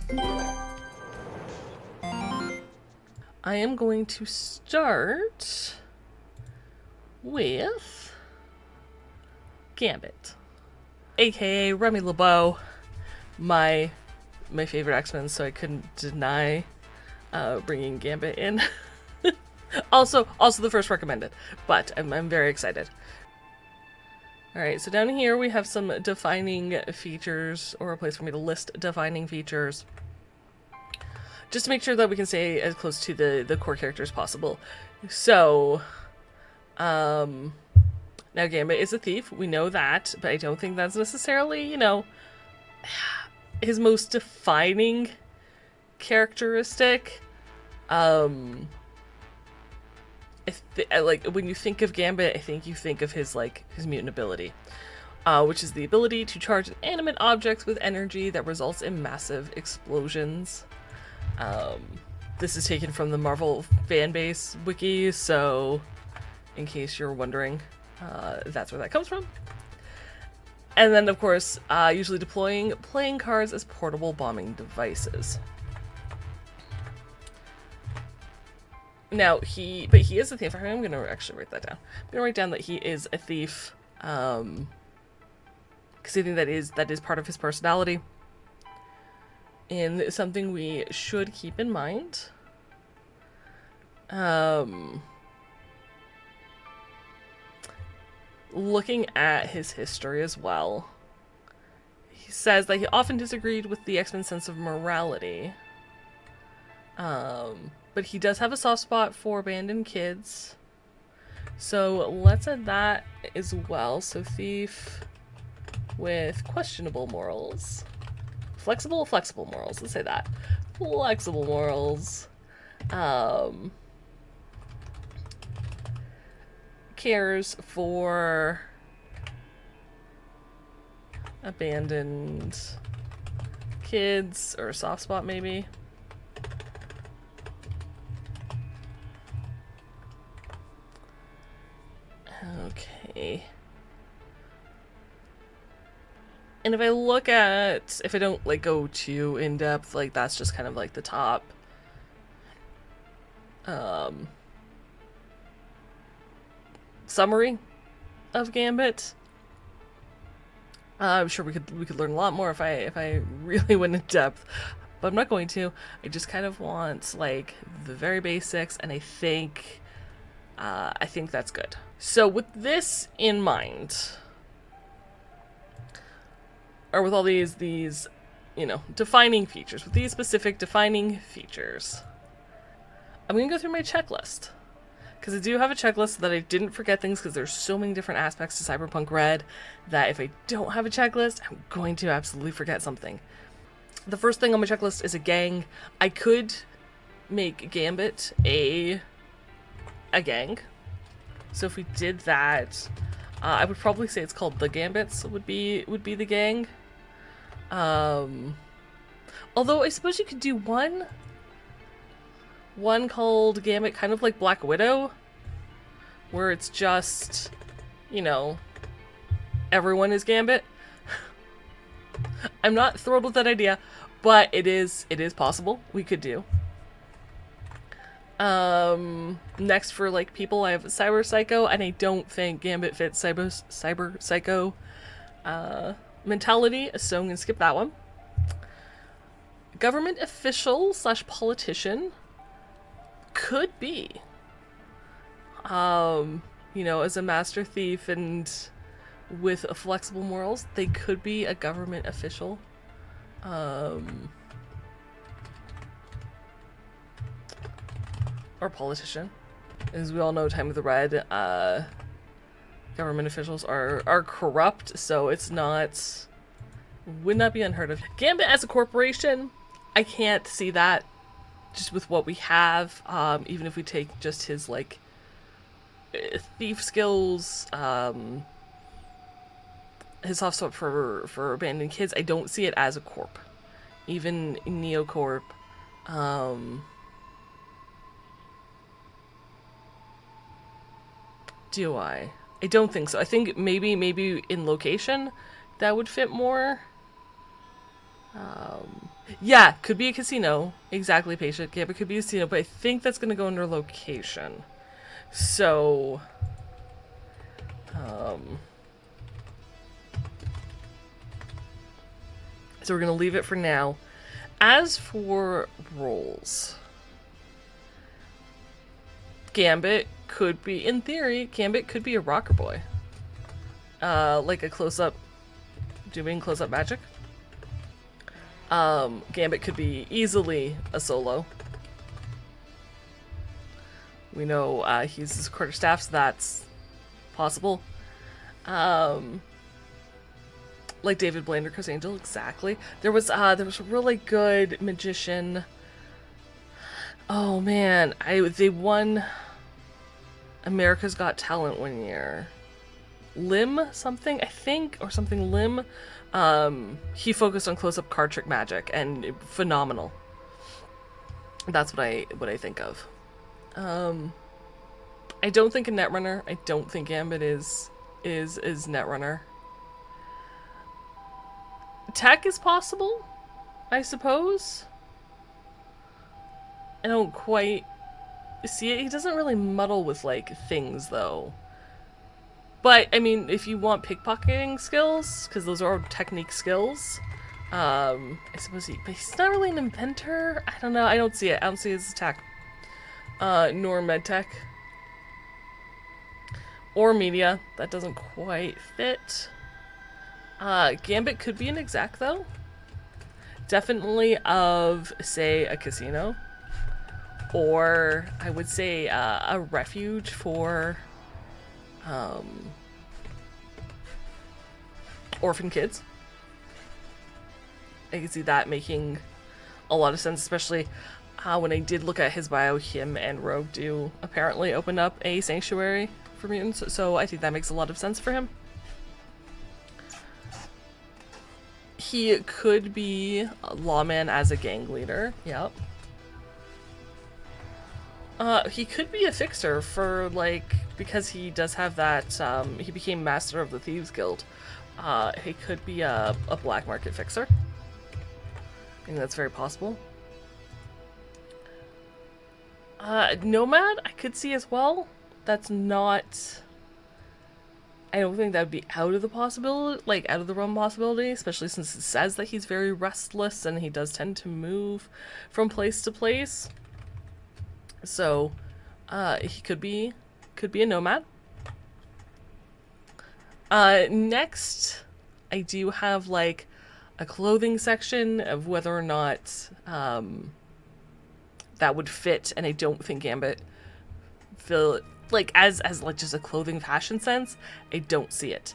I am going to start with Gambit, aka Remy LeBeau, my favorite X-Men, so I couldn't deny bringing Gambit in. also the first recommended, but I'm very excited. Alright, so down here we have some defining features, or a place for me to list defining features, just to make sure that we can stay as close to the core character as possible. So, now Gambit is a thief, we know that, but I don't think that's necessarily, you know, his most defining characteristic. Like, when you think of Gambit, I think you think of his mutant ability, which is the ability to charge inanimate objects with energy that results in massive explosions. This is taken from the Marvel fanbase wiki, so in case you're wondering, that's where that comes from. And then, of course, usually deploying playing cards as portable bombing devices. Now, he is a thief. I'm going to actually write that down. I'm going to write down that he is a thief, because I think that is part of his personality, and something we should keep in mind. Looking at his history as well, he says that he often disagreed with the X-Men sense of morality. But he does have a soft spot for abandoned kids. So let's add that as well. So thief with questionable morals. Flexible morals. Let's say that. Flexible morals. Cares for abandoned kids, or a soft spot maybe. Okay. And if I look at, if I don't like go too in depth, like that's just kind of like the top summary of Gambit. I'm sure we could learn a lot more if I really went in depth, but I'm not going to. I just kind of want like the very basics, and I think that's good. So with this in mind, or with all these you know, defining features, with these specific defining features, I'm gonna go through my checklist, because I do have a checklist so that I didn't forget things, because there's so many different aspects to Cyberpunk RED that if I don't have a checklist, I'm going to absolutely forget something. The first thing on my checklist is a gang. I could make Gambit a gang. So if we did that, I would probably say it's called the Gambits would be the gang. Although I suppose you could do one called Gambit, kind of like Black Widow, where it's just, you know, everyone is Gambit. I'm not thrilled with that idea, but it is possible. We could do. Next, for like people, I have Cyber Psycho, and I don't think Gambit fits Cyber Psycho mentality, so I'm gonna skip that one. Government official / politician could be. You know, as a master thief and with flexible morals, they could be a government official. Or politician. As we all know, time of the Red, government officials are corrupt, so it's would not be unheard of. Gambit as a corporation, I can't see that, just with what we have. Even if we take just his like thief skills, his soft spot for abandoned kids, I don't see it as a corp. Even Neocorp, do I? I don't think so. I think maybe in location that would fit more. Yeah, could be a casino. Exactly, patient. Gambit could be a casino, but I think that's going to go under location. So, so we're going to leave it for now. As for roles, Gambit could be, in theory, Gambit could be a rocker boy. Like a close-up, doing close-up magic. Gambit could be easily a solo. We know he uses quarterstaff, so that's possible. Like David Blaine or Chris Angel, exactly. There was a really good magician. Oh man, they won America's Got Talent one year. Lim something, I think, or something Lim. He focused on close-up card trick magic and phenomenal. That's what I think of. I don't think a Netrunner. I don't think Gambit is Netrunner. Tech is possible, I suppose. I don't quite see it. He doesn't really muddle with like things though. But I mean, if you want pickpocketing skills, because those are technique skills, I suppose but he's not really an inventor. I don't know. I don't see it. I don't see his attack. Nor medtech. Or media. That doesn't quite fit. Gambit could be an exec though. Definitely of, say, a casino. Or I would say a refuge for orphan kids. I can see that making a lot of sense, especially when I did look at his bio. Him and Rogue do apparently open up a sanctuary for mutants, so I think that makes a lot of sense for him. He could be a lawman as a gang leader. Yep. He could be a fixer for, like, because he does have that, he became Master of the Thieves Guild. He could be a black market fixer. I think that's very possible. Nomad, I could see as well. That's not... I don't think that would be out of the possibility, like, out of the realm possibility, especially since it says that he's very restless and he does tend to move from place to place. So, he could be a nomad. Next, I do have, like, a clothing section of whether or not, that would fit, and I don't think Gambit feel like as like just a clothing fashion sense. I don't see it.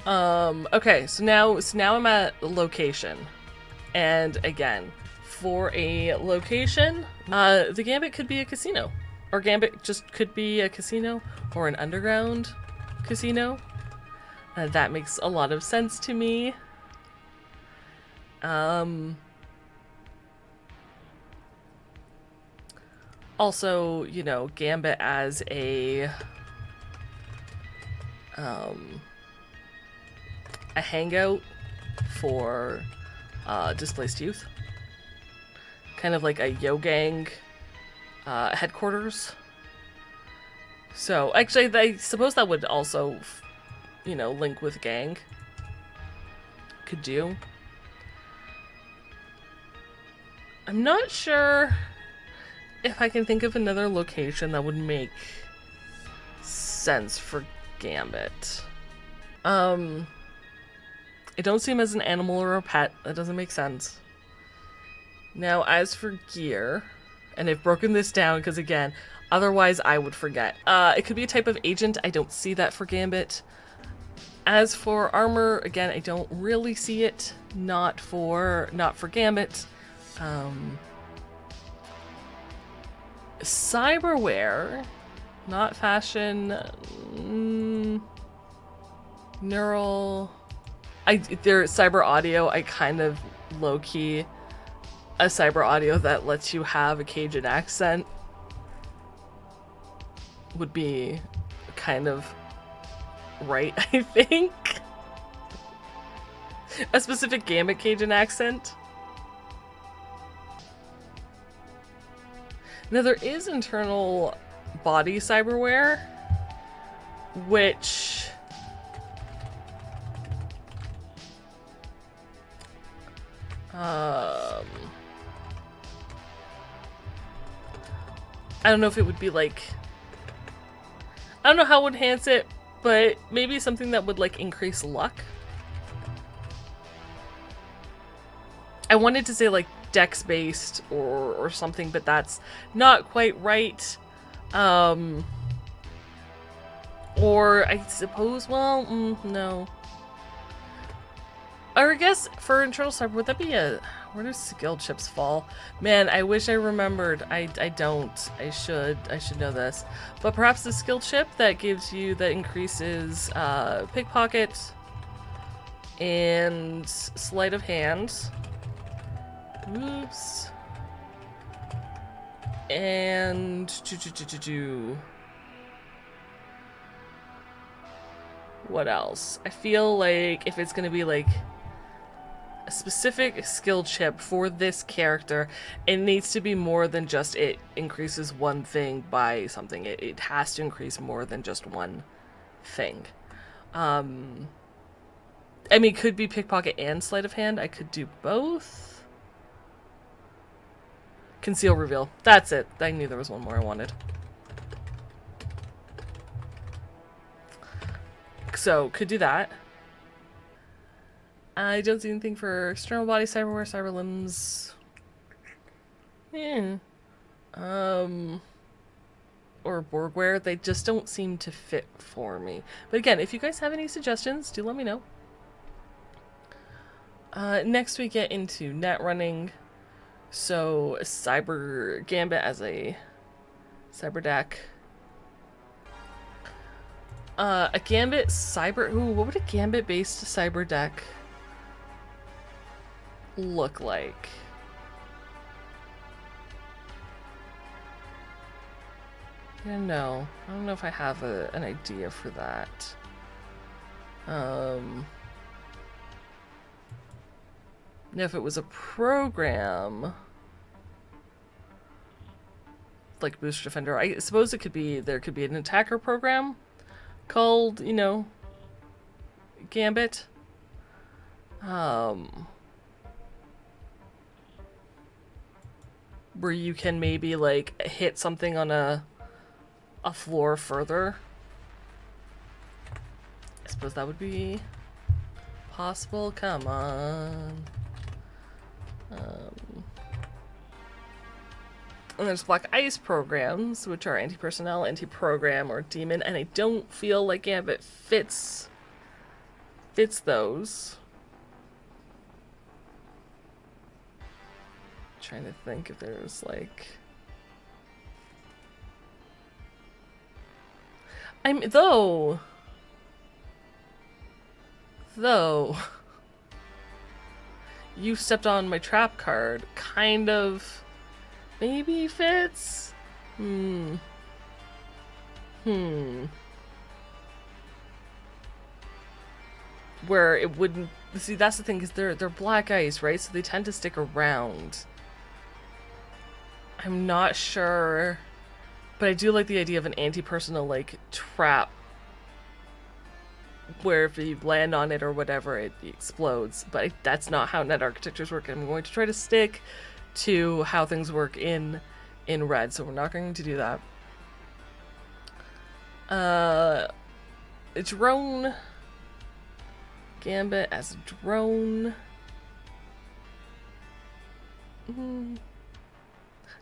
Okay, so now I'm at location, and again, for a location, the Gambit could be a casino, or Gambit just could be a casino or an underground casino. That makes a lot of sense to me. Also, you know, Gambit as a hangout for displaced youth. Kind of like a Yo-Gang headquarters. So, actually, I suppose that would also, you know, link with gang. Could do. I'm not sure if I can think of another location that would make sense for Gambit. I don't see him as an animal or a pet. That doesn't make sense. Now, as for gear, and I've broken this down because, again, otherwise I would forget. It could be a type of agent. I don't see that for Gambit. As for armor, again, I don't really see it. Not for Gambit. Cyberware, not fashion. Neural. Cyber audio. I kind of low key a cyber audio that lets you have a Cajun accent would be kind of right, I think. A specific Gambit Cajun accent. Now there is internal body cyberware, which I don't know if it would be like, I don't know how it would enhance it, but maybe something that would like increase luck. I wanted to say like dex based or something, but that's not quite right. Or I suppose, well, no. Or I guess for internal cyber, would that be a, where do skill chips fall? Man, I wish I remembered. I don't. I should know this. But perhaps the skill chip that gives you, that increases pickpocket and sleight of hand. Oops. And what else? I feel like if it's gonna be like a specific skill chip for this character, it needs to be more than just it increases one thing by something. It has to increase more than just one thing. I mean, it could be pickpocket and sleight of hand. I could do both. Conceal, reveal. That's it. I knew there was one more I wanted. So, could do that. I don't see anything for external body cyberware, cyber limbs. Yeah. Or Borgware. They just don't seem to fit for me. But again, if you guys have any suggestions, do let me know. Next we get into net running. So, Cyber Gambit as a cyber deck. A Gambit cyber... Ooh, what would a Gambit-based cyber deck look like? Yeah, no. I don't know if I have an idea for that. Now, if it was a program... like Booster Defender, I suppose it could be... There could be an attacker program called, you know, Gambit. Where you can maybe like hit something on a floor further. I suppose that would be possible. Come on. And there's Black Ice programs, which are anti-personnel, anti-program, or demon, and I don't feel like Gambit fits those. Trying to think if there's like... Though, you stepped on my trap card, kind of... maybe fits? Where it wouldn't... See, that's the thing, because they're black ice, right? So they tend to stick around. I'm not sure... But I do like the idea of an anti-personal, like, trap. Where if you land on it or whatever, it explodes. But that's not how net architectures work. I'm going to try to stick to how things work in Red, so we're not going to do that. A drone. Gambit as a drone.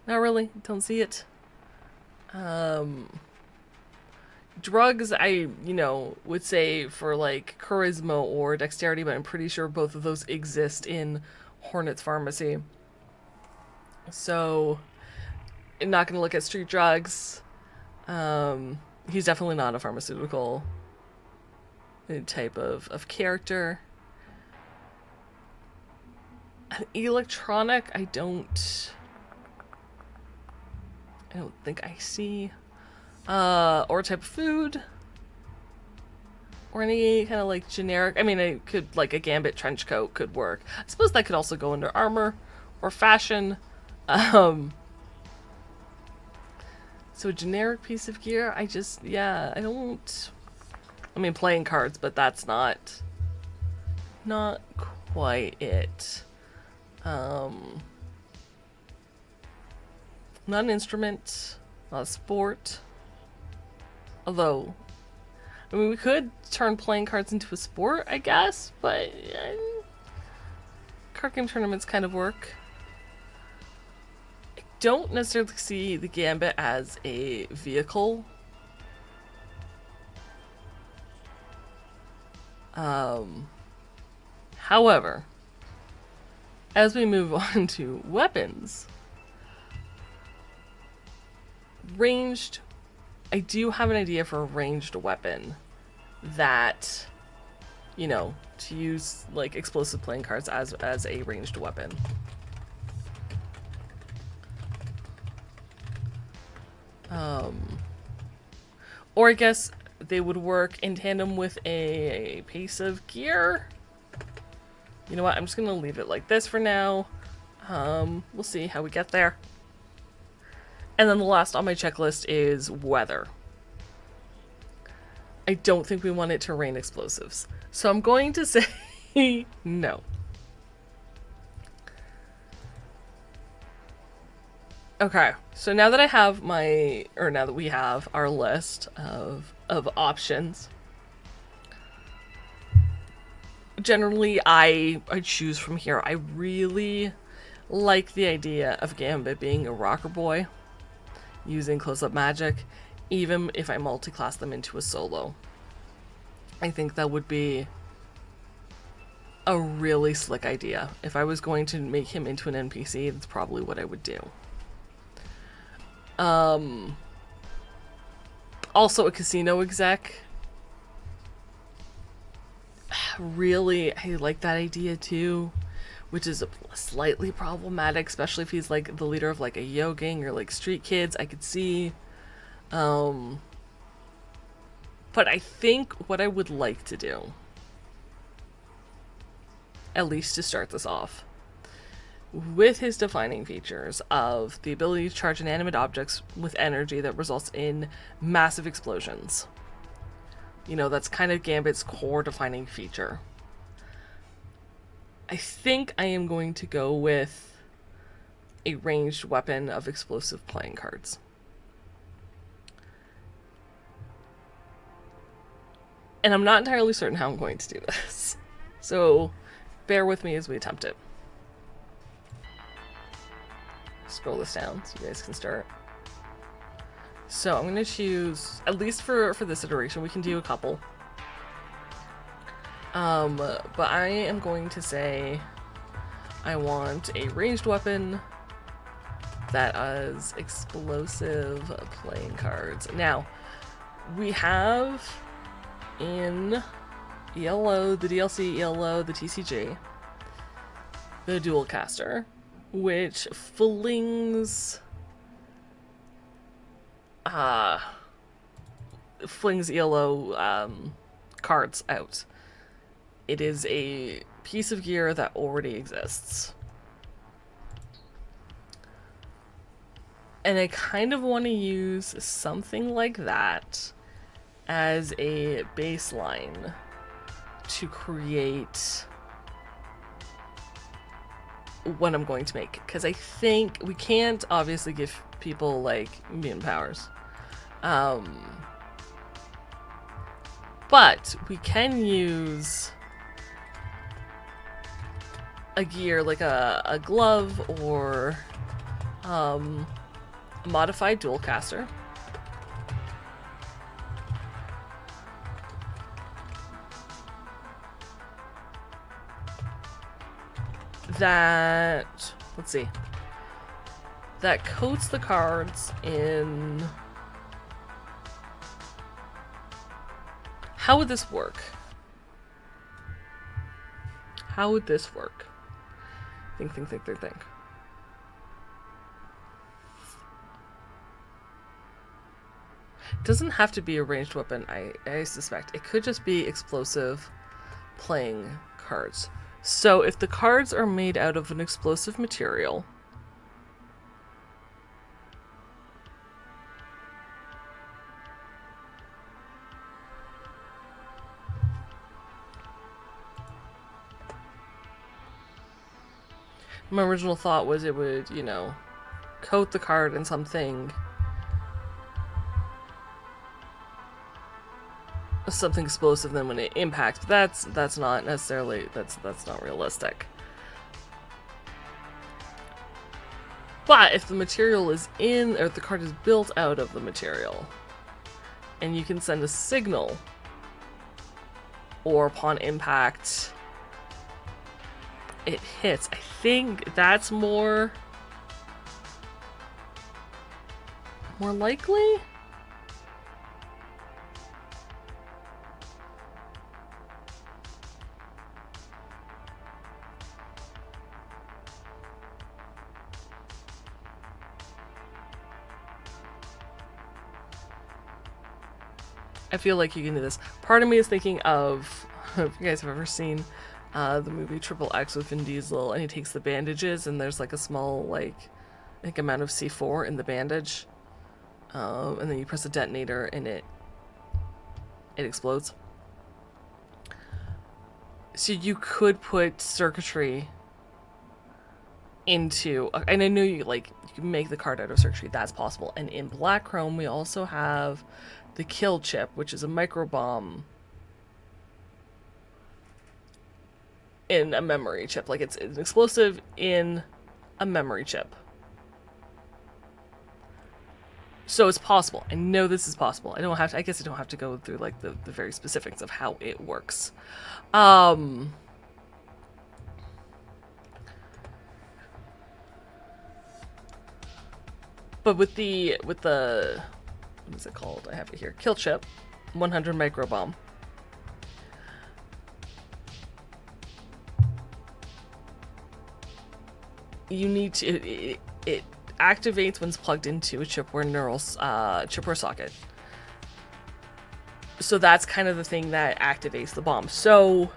Not really. Don't see it. Drugs, I, would say for like charisma or dexterity, but I'm pretty sure both of those exist in Hornet's Pharmacy. So, I'm not gonna look at street drugs. He's definitely not a pharmaceutical type of character. An electronic, I don't think I see. Or a type of food. Or any kind of like generic, I mean, it could, like a Gambit trench coat could work. I suppose that could also go under armor or fashion. So a generic piece of gear, I mean, playing cards, but that's not quite it. Not an instrument, not a sport. Although, I mean, we could turn playing cards into a sport, I guess, but card game tournaments kind of work. I don't necessarily see the Gambit as a vehicle. However, as we move on to weapons, ranged, I do have an idea for a ranged weapon that, you know, to use like explosive playing cards as a ranged weapon. Or I guess they would work in tandem with a piece of gear. You know what? I'm just gonna leave it like this for now. We'll see how we get there. And then the last on my checklist is weather. I don't think we want it to rain explosives. So I'm going to say no. Okay, so now that I have now that we have our list of options, generally I choose from here. I really like the idea of Gambit being a rocker boy, using close-up magic, even if I multi-class them into a solo. I think that would be a really slick idea. If I was going to make him into an NPC, that's probably what I would do. Also a casino exec. Really, I like that idea too, which is slightly problematic, especially if he's like the leader of like a yo gang or like street kids. I could see. But I think what I would like to do, at least to start this off, with his defining features of the ability to charge inanimate objects with energy that results in massive explosions. You know, that's kind of Gambit's core defining feature. I think I am going to go with a ranged weapon of explosive playing cards. And I'm not entirely certain how I'm going to do this. So bear with me as we attempt it. Scroll this down so you guys can start. So I'm going to choose, at least for this iteration, we can do a couple. But I am going to say I want a ranged weapon that is explosive playing cards. Now, we have in ELO, the DLC ELO, the TCG, the Dual Caster, which flings ELO cards out. It is a piece of gear that already exists. And I kind of want to use something like that as a baseline to create what I'm going to make. Because I think we can't obviously give people like mutant powers. But we can use a gear like a glove or a modified dual caster. That, let's see, that coats the cards in... How would this work? How would this work? Think. It doesn't have to be a ranged weapon, I suspect. It could just be explosive playing cards. So if the cards are made out of an explosive material, my original thought was it would, you know, coat the card in something explosive, then when it impacts. That's not necessarily that's not realistic. But if the material is in, or the card is built out of the material, and you can send a signal, or upon impact it hits, I think that's more likely. I feel like you can do this. Part of me is thinking of, if you guys have ever seen the movie Triple X with Vin Diesel, and he takes the bandages and there's like a small like amount of C4 in the bandage, and then you press a detonator and it explodes. So you could put circuitry into, and I know you can make the card out of circuitry, that's possible. And in Black Chrome we also have the kill chip, which is a micro bomb in a memory chip. Like it's an explosive in a memory chip. So it's possible. I know this is possible. I guess I don't have to go through like the very specifics of how it works. But with the what is it called? I have it here. Kill chip, 100 micro bomb. You need to it activates when it's plugged into a chipware socket. So that's kind of the thing that activates the bomb. So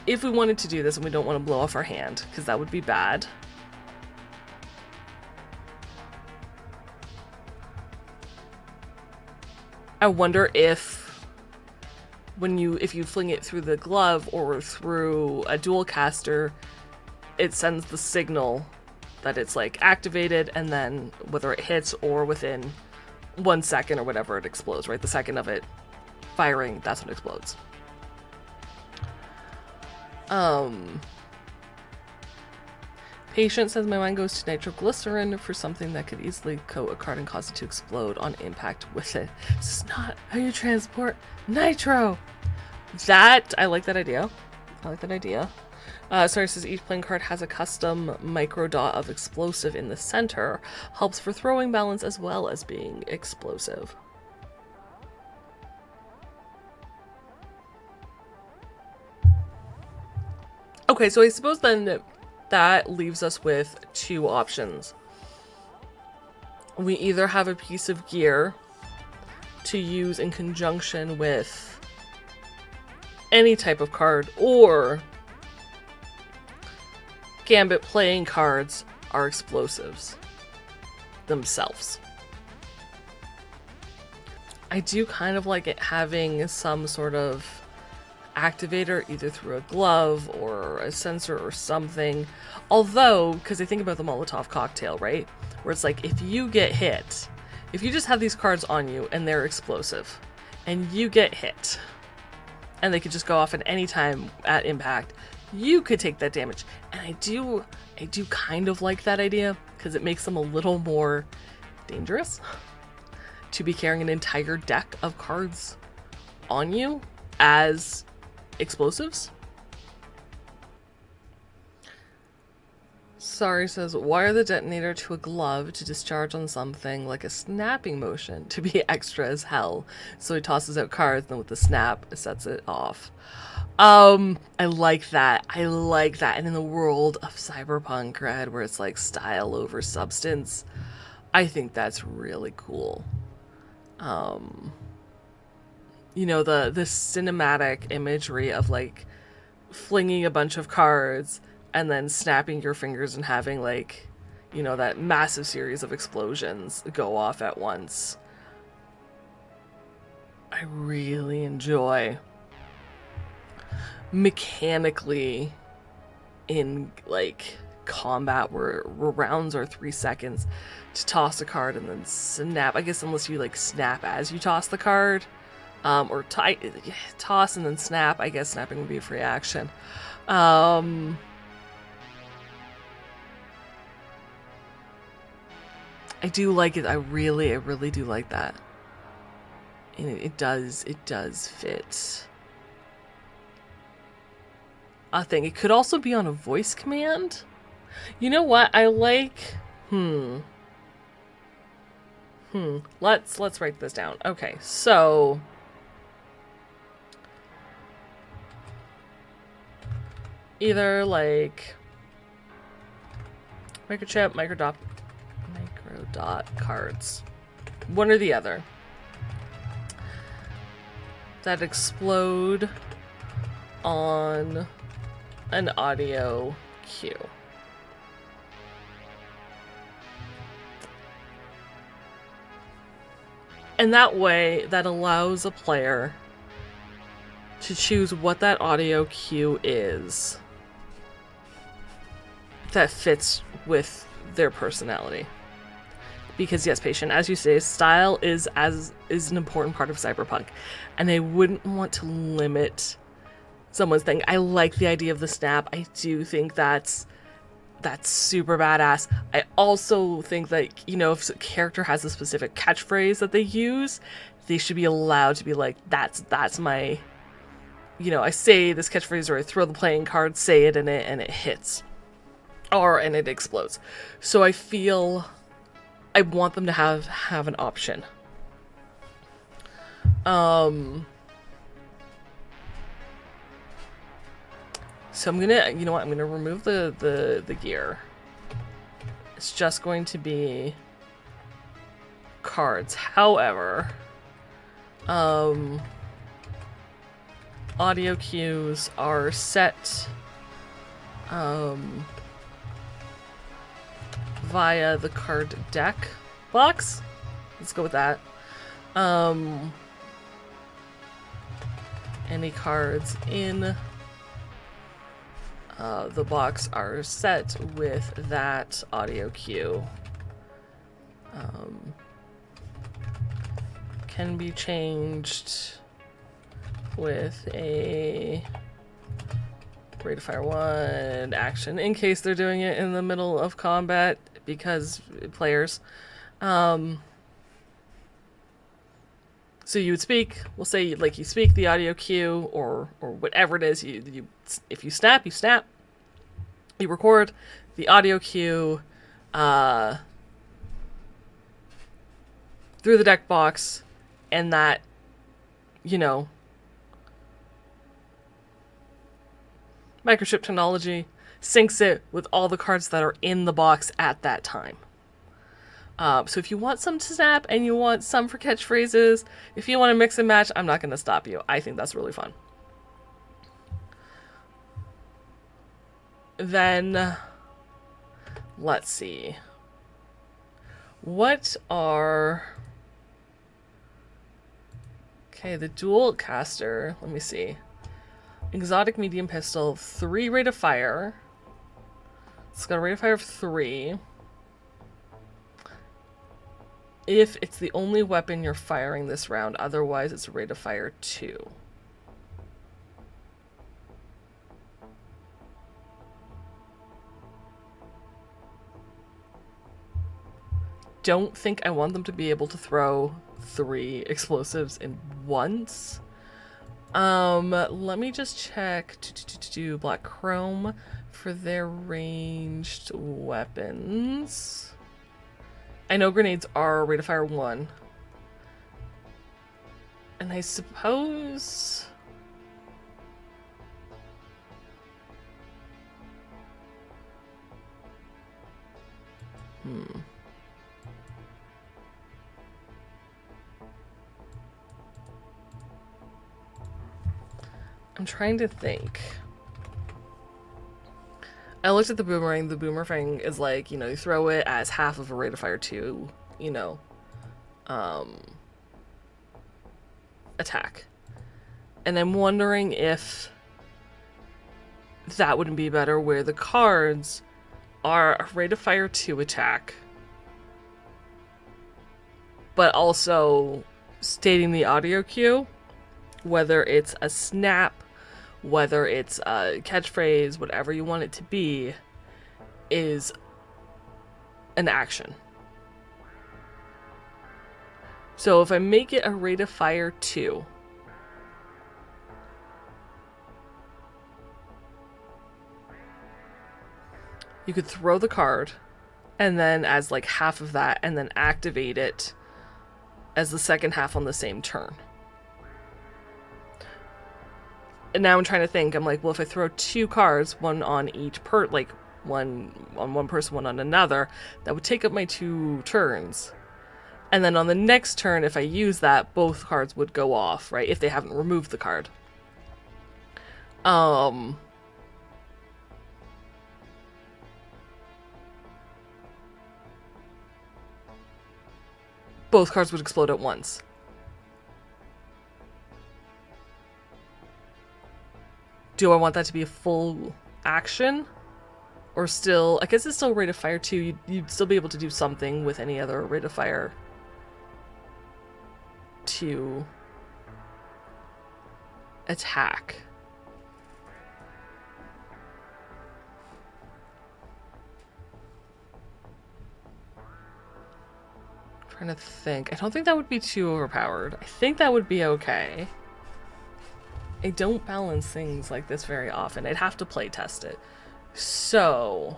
if we wanted to do this and we don't want to blow off our hand, because that would be bad, I wonder if if you fling it through the glove or through a dual caster, it sends the signal that it's like activated, and then whether it hits or within 1 second or whatever, it explodes, right? The second of it firing, that's when it explodes. Patient says, my mind goes to nitroglycerin for something that could easily coat a card and cause it to explode on impact with it. This is not how you transport nitro. I like that idea. Sorry, says each playing card has a custom micro dot of explosive in the center. Helps for throwing balance as well as being explosive. Okay, so I suppose then that leaves us with two options. We either have a piece of gear to use in conjunction with any type of card, or Gambit playing cards are explosives themselves. I do kind of like it having some sort of activator, either through a glove or a sensor or something. Although, because I think about the Molotov cocktail, right? Where it's like, if you get hit, if you just have these cards on you and they're explosive, and you get hit, and they could just go off at any time at impact, you could take that damage. And I do kind of like that idea, because it makes them a little more dangerous to be carrying an entire deck of cards on you as explosives. Sorry says, wire the detonator to a glove to discharge on something like a snapping motion to be extra as hell. So he tosses out cards, and then with the snap, it sets it off. I like that. And in the world of Cyberpunk RED, where it's like style over substance, I think that's really cool. You know, the cinematic imagery of like flinging a bunch of cards and then snapping your fingers and having like, you know, that massive series of explosions go off at once. I really enjoy. Mechanically, in like combat where rounds are 3 seconds to toss a card and then snap. I guess unless you like snap as you toss the card, or toss and then snap. I guess snapping would be a free action. I do like it. I really do like that. And it does fit. I think it could also be on a voice command. You know what? I like. Let's write this down. Okay, so either like microchip, microdot cards, one or the other, that explode on an audio cue. And that way, that allows a player to choose what that audio cue is that fits with their personality. Because yes, Patient, as you say, style is an important part of Cyberpunk, and I wouldn't want to limit someone's thing. I like the idea of the snap. I do think that's super badass. I also think that, you know, if a character has a specific catchphrase that they use, they should be allowed to be like, that's my, you know, I say this catchphrase or I throw the playing card, say it, and it hits. And it explodes. So I feel I want them to have an option. So I'm gonna, you know what, I'm gonna remove the gear. It's just going to be cards. However, audio cues are set via the card deck box. Let's go with that. Any cards in the box are set with that audio cue. Can be changed with a rate of fire 1 action in case they're doing it in the middle of combat, because players. So you would speak, we'll say like you speak the audio cue or whatever it is, you if you snap, you snap. You record the audio cue through the deck box, and that, you know, microchip technology syncs it with all the cards that are in the box at that time. So if you want some to snap and you want some for catchphrases, if you want to mix and match, I'm not going to stop you. I think that's really fun. Then, let's see. What are... Okay, the dual caster. Let me see. Exotic medium pistol, 3 rate of fire. It's got a rate of fire of 3. If it's the only weapon you're firing this round, otherwise it's a rate of fire 2. Don't think I want them to be able to throw 3 explosives in once. Let me just check to Black Chrome for their ranged weapons. I know grenades are rate of fire 1. And I suppose... I'm trying to think. I looked at the boomerang. The boomerang is like, you throw it as half of a rate of fire 2, attack. And I'm wondering if that wouldn't be better where the cards are a rate of fire 2 attack, but also stating the audio cue, whether it's a snap, whether it's a catchphrase, whatever you want it to be, is an action. So if I make it a rate of fire 2, you could throw the card, and then as like half of that, and then activate it as the second half on the same turn. And now I'm trying to think, I'm like, well, if I throw 2 cards, one on each one on one person, one on another, that would take up my 2 turns. And then on the next turn, if I use that, both cards would go off, right? If they haven't removed the card. Both cards would explode at once. Do I want that to be a full action? Or still, I guess it's still rate of fire 2. You'd still be able to do something with any other rate of fire 2 attack. Trying to think. I don't think that would be too overpowered. I think that would be okay. I don't balance things like this very often. I'd have to play test it. So...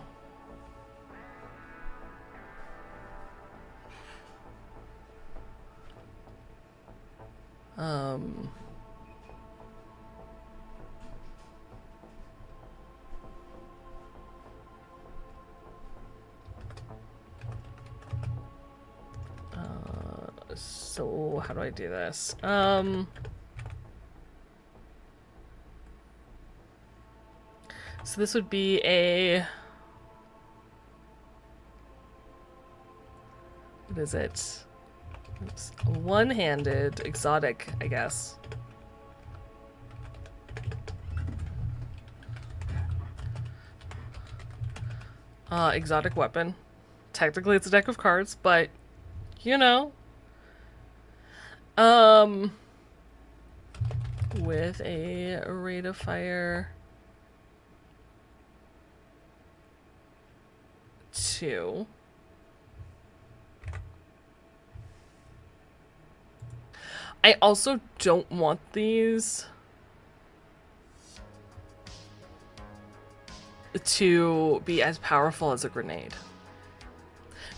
So how do I do this? So this would be a... What is it? Oops. One-handed exotic, I guess. Exotic weapon. Technically it's a deck of cards, but with a rate of fire 2. I also don't want these to be as powerful as a grenade.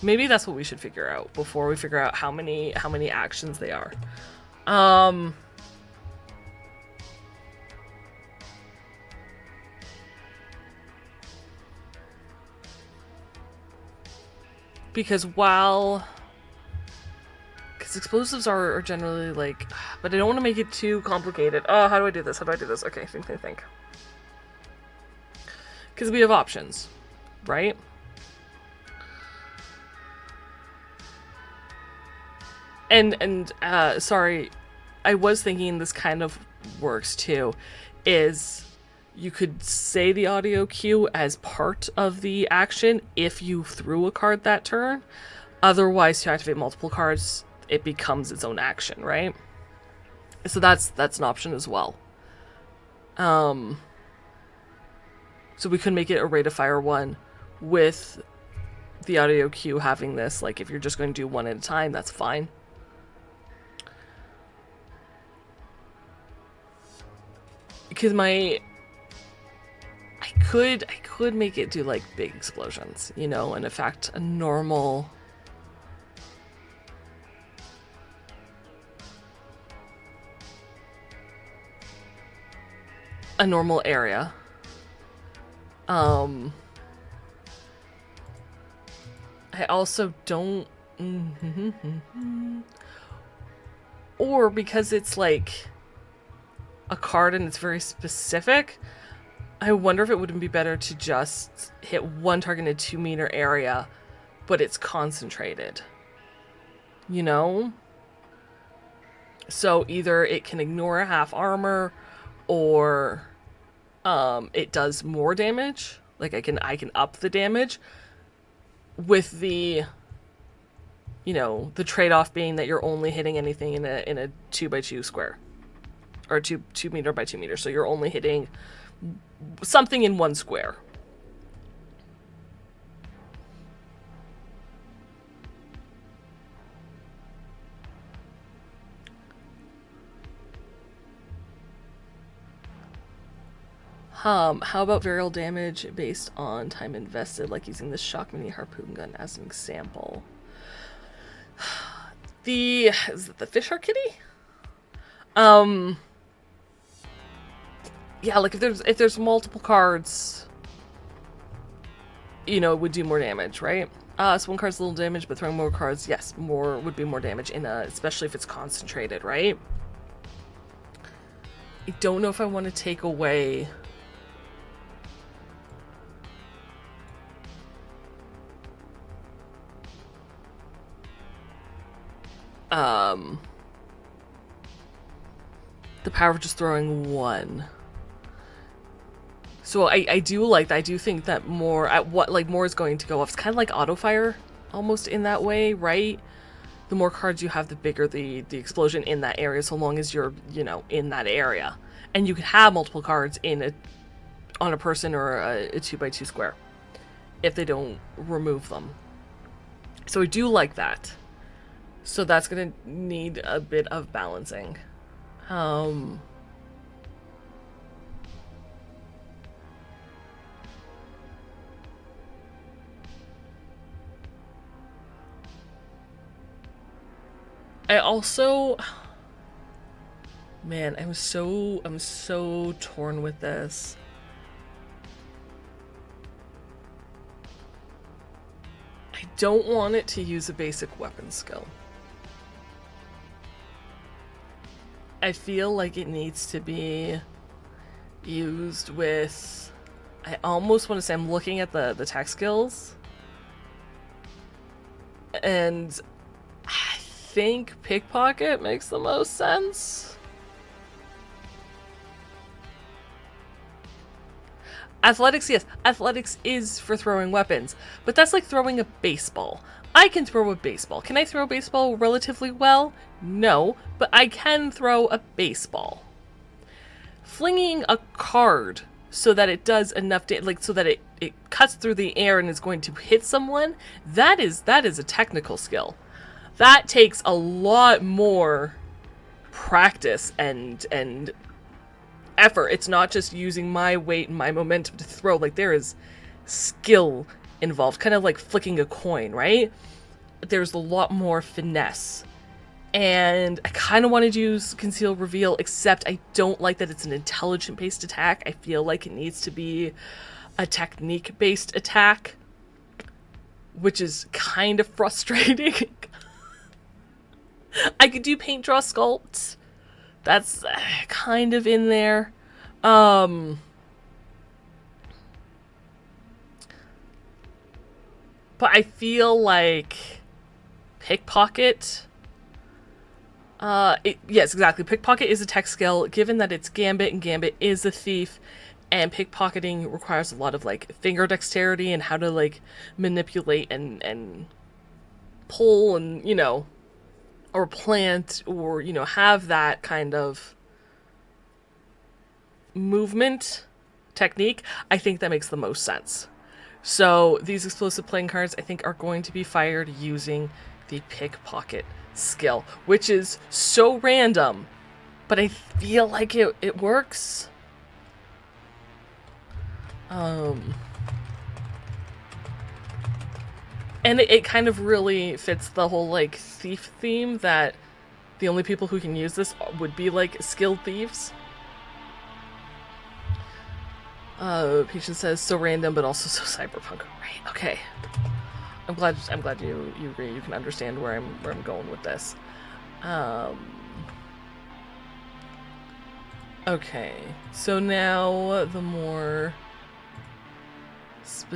Maybe that's what we should figure out before we figure out how many actions they are. Because explosives are generally like, but I don't want to make it too complicated. Oh, how do I do this? Okay, think. Because we have options, right? And sorry, I was thinking this kind of works too, is you could say the audio cue as part of the action if you threw a card that turn. Otherwise, to activate multiple cards, it becomes its own action, right? So that's an option as well. So we could make it a rate of fire 1 with the audio cue having this. Like, if you're just going to do one at a time, that's fine. Because I could make it do like big explosions, and affect a normal area. I also don't or because it's like a card and it's very specific, I wonder if it wouldn't be better to just hit one target in a 2-meter area, but it's concentrated. You know? So either it can ignore a half armor, or it does more damage. Like I can up the damage with the, you know, the trade-off being that you're only hitting anything in a 2x2 square, or 2 meter by 2 meter. So you're only hitting something in one square. How about variable damage based on time invested, like using the shock mini harpoon gun as an example? Is it the fish heart kitty? Yeah, like if there's multiple cards, you know, it would do more damage, right? So one card's a little damage, but throwing more cards, yes, more would be more damage especially if it's concentrated, right? I don't know if I want to take away the power of just throwing one. So I do like that. I do think that more is going to go off. It's kind of like auto fire almost in that way, right? The more cards you have, the bigger the explosion in that area, so long as you're, you know, in that area. And you can have multiple cards on a person or a 2x2 square if they don't remove them. So I do like that. So that's gonna need a bit of balancing. I also, man, I'm so torn with this. I don't want it to use a basic weapon skill. I feel like it needs to be used with, I almost want to say, I'm looking at the tech skills, and I think pickpocket makes the most sense. Athletics, yes, athletics is for throwing weapons, but that's like throwing a baseball. I can throw a baseball. Can I throw a baseball relatively well? No, but I can throw a baseball. Flinging a card so that it does enough so that it cuts through the air and is going to hit someone, that is a technical skill. That takes a lot more practice and effort. It's not just using my weight and my momentum to throw. Like, there is skill involved, kind of like flicking a coin, right? There's a lot more finesse. And I kind of wanted to use Conceal Reveal, except I don't like that it's an intelligent-based attack. I feel like it needs to be a technique-based attack, which is kind of frustrating. I could do Paint, Draw, Sculpt. That's kind of in there. But I feel like Pickpocket... yes, exactly. Pickpocket is a tech skill, given that it's Gambit, and Gambit is a thief, and pickpocketing requires a lot of, like, finger dexterity and how to, like, manipulate and pull and, you know, or plant, or, you know, have that kind of movement technique. I think that makes the most sense. So these explosive playing cards, I think, are going to be fired using the pickpocket skill, which is so random, but I feel like it works. And it kind of really fits the whole, like, thief theme, that the only people who can use this would be, like, skilled thieves. Patience says, so random, but also so cyberpunk. Right, okay. I'm glad you agree. You can understand where I'm going with this. Okay, so now the more specifics.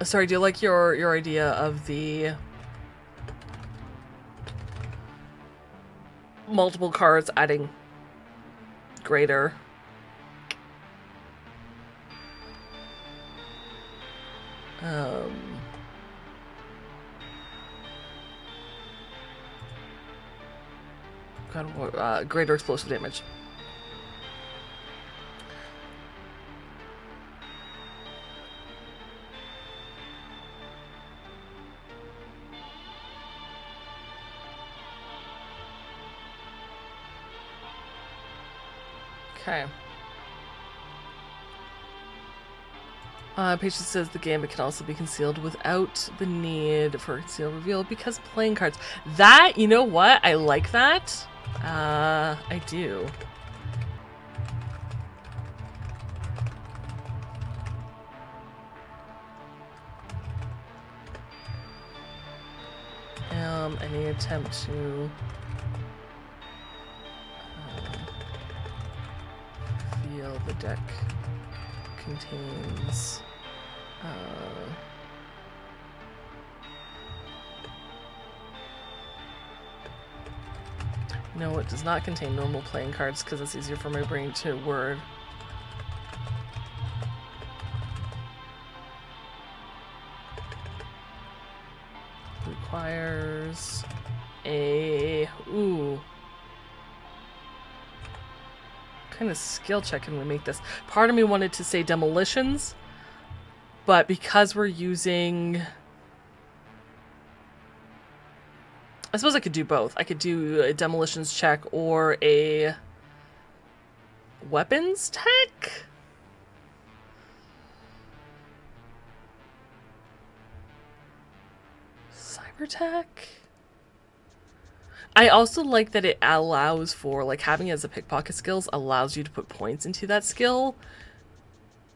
Sorry, do you like your idea of the multiple cards adding greater? Greater explosive damage. Okay. Patience says the Gambit can also be concealed without the need for conceal reveal because playing cards. That, you know what? I like that. I do. Any attempt to feel the deck contains no, it does not contain normal playing cards because it's easier for my brain to word. Requires a kind of skill check can we make this? Part of me wanted to say demolitions, but because we're using, I suppose I could do both. I could do a demolitions check or a weapons tech. Cyber tech. I also like that it allows for, like, having it as a pickpocket skills allows you to put points into that skill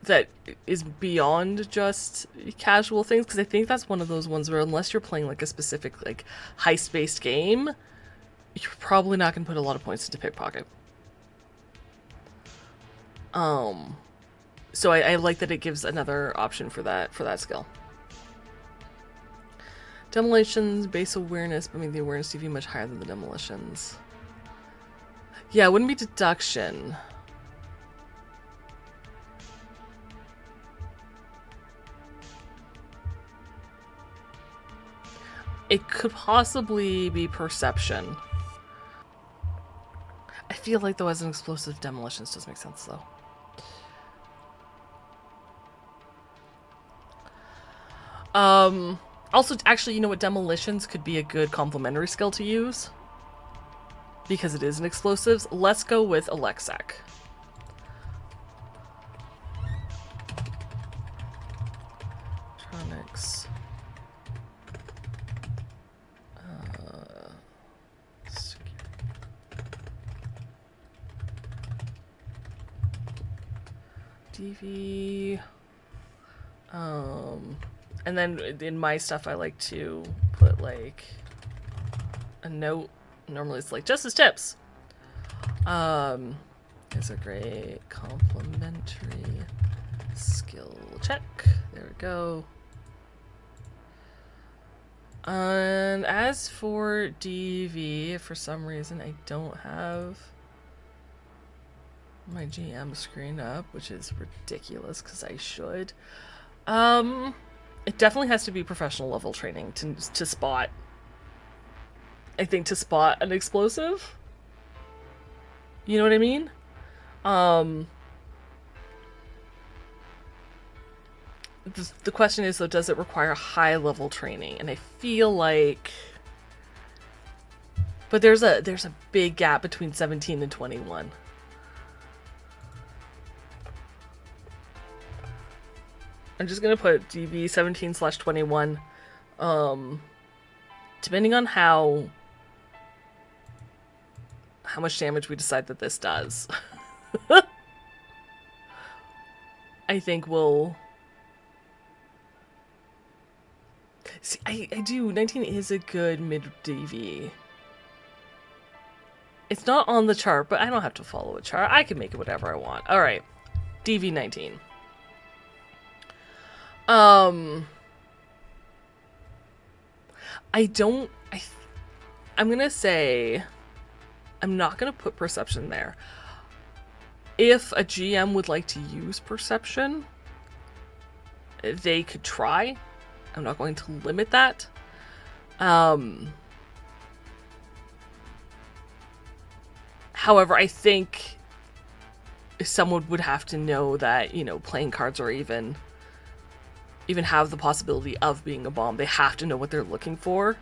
that is beyond just casual things, because I think that's one of those ones where unless you're playing like a specific like heist-based game, you're probably not going to put a lot of points into pickpocket. So I like that it gives another option for that skill. Demolitions, base awareness, but maybe the awareness TV much higher than the demolitions. Yeah, it wouldn't be deduction. It could possibly be perception. I feel like though as an explosive, demolitions does make sense though. Also, actually, you know what? Demolitions could be a good complementary skill to use. Because it is an explosives. Let's go with Alexec. Electronics. DV. And then in my stuff, I like to put like a note. Normally it's like Justice Tips. It's a great complementary skill check. There we go. And as for DV, for some reason I don't have my GM screen up, which is ridiculous because I should. It definitely has to be professional level training to spot. I think to spot an explosive. You know what I mean? The question is though, does it require high level training? And I feel like, but there's a big gap between 17 and 21. I'm just gonna put DV 17/21. Depending on how much damage we decide that this does, I think we'll see. I do. 19 is a good mid DV. It's not on the chart, but I don't have to follow a chart. I can make it whatever I want. All right, DV 19. I'm gonna say, I'm not gonna put perception there. If a GM would like to use perception, they could try. I'm not going to limit that. However, I think someone would have to know that, you know, playing cards or even have the possibility of being a bomb. They have to know what they're looking for.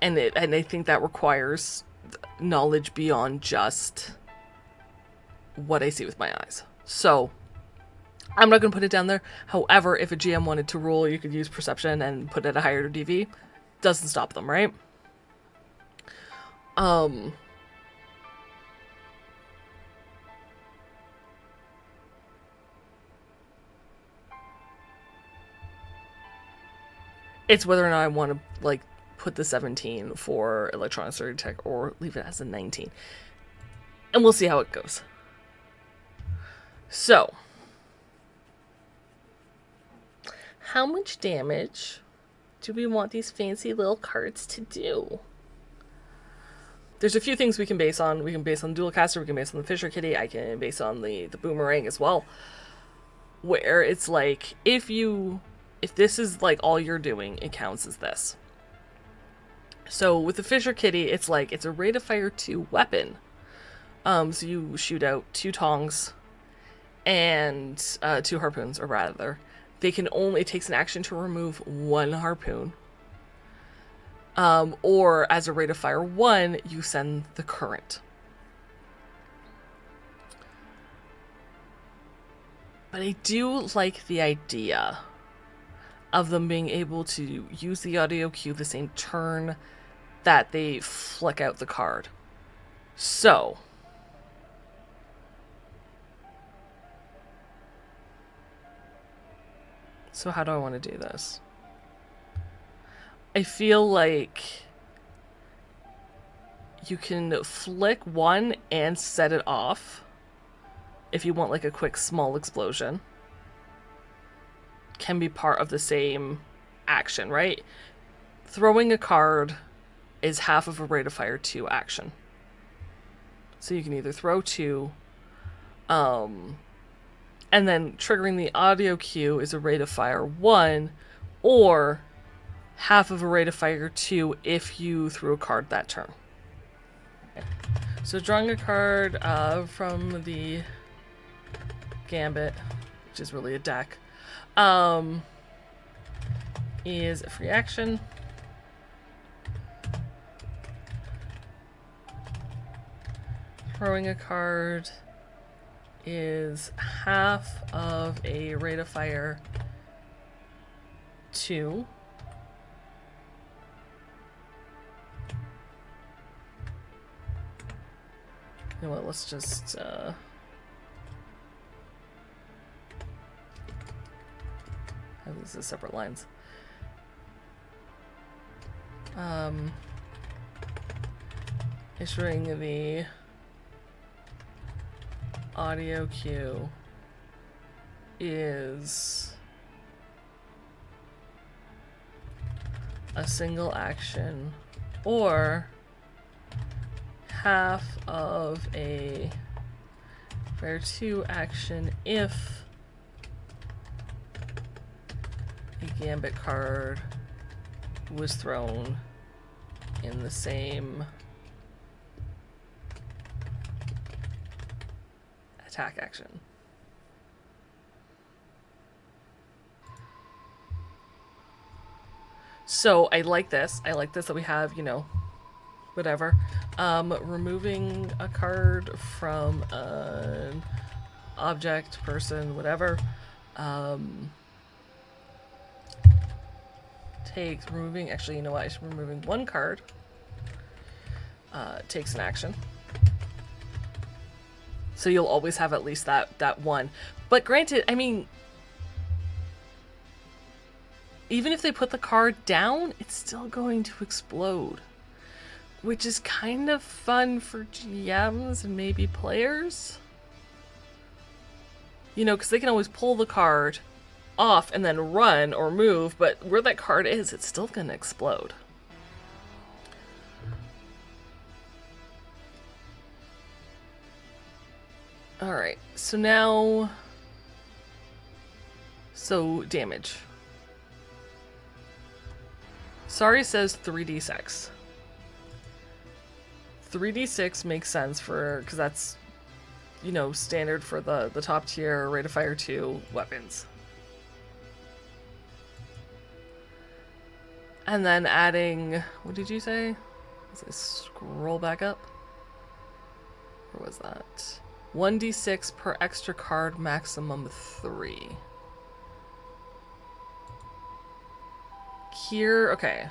And I think that requires knowledge beyond just what I see with my eyes. So I'm not going to put it down there. However, if a GM wanted to roll, you could use perception and put it at a higher DV. Doesn't stop them, right? It's whether or not I want to, like, put the 17 for electronic surgery tech or leave it as a 19. And we'll see how it goes. So, how much damage do we want these fancy little cards to do? There's a few things we can base on. We can base on the dual caster, we can base on the Fisher Kitty, I can base on the boomerang as well. Where it's like, if this is like all you're doing, it counts as this. So with the Fisher Kitty, it's like, it's a rate of fire 2 weapon. So you shoot out 2 tongs and 2 harpoons, or rather, it takes an action to remove 1 harpoon. Or as a rate of fire 1, you send the current. But I do like the idea of them being able to use the audio cue the same turn that they flick out the card. So how do I want to do this? I feel like you can flick 1 and set it off if you want like a quick small explosion. Can be part of the same action, right? Throwing a card is half of a rate of fire 2 action. So you can either throw 2, and then triggering the audio cue is a rate of fire 1, or half of a rate of fire 2 if you threw a card that turn. Okay. So drawing a card from the Gambit, which is really a deck, is a free action. Throwing a card is half of a rate of fire 2. You know what, let's just have these as separate lines. Issuing the audio cue is a single action or half of a fire 2 action if a Gambit card was thrown in the same attack action. So I like this. I like this that we have, you know, whatever. Removing a card from an object, person, whatever. Removing, actually, you know what? I should be removing 1 card. Takes an action. So you'll always have at least that 1. But granted, I mean, even if they put the card down, it's still going to explode. Which is kind of fun for GMs and maybe players. You know, because they can always pull the card off and then run or move, but where that card is, it's still going to explode. Alright, so now... So, damage. Sorry says 3d6. 3d6 makes sense for... because that's, you know, standard for the top tier rate of fire 2 weapons. And then adding... what did you say? Let's scroll back up. Where was that? 1d6 per extra card, maximum 3. Here, okay.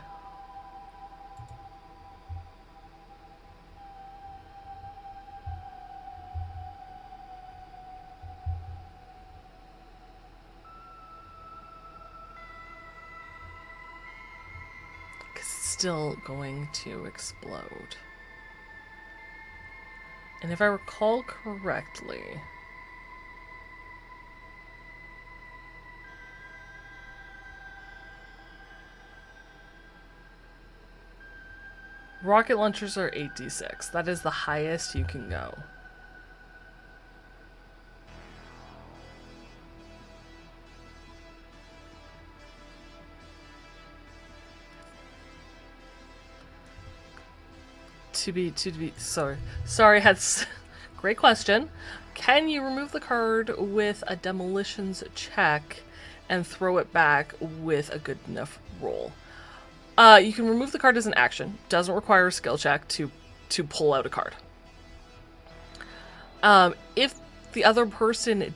Because it's still going to explode. And if I recall correctly... rocket launchers are 8d6. That is the highest you can go. Sorry, great question. Can you remove the card with a demolitions check and throw it back with a good enough roll? You can remove the card as an action. Doesn't require a skill check to pull out a card. If the other person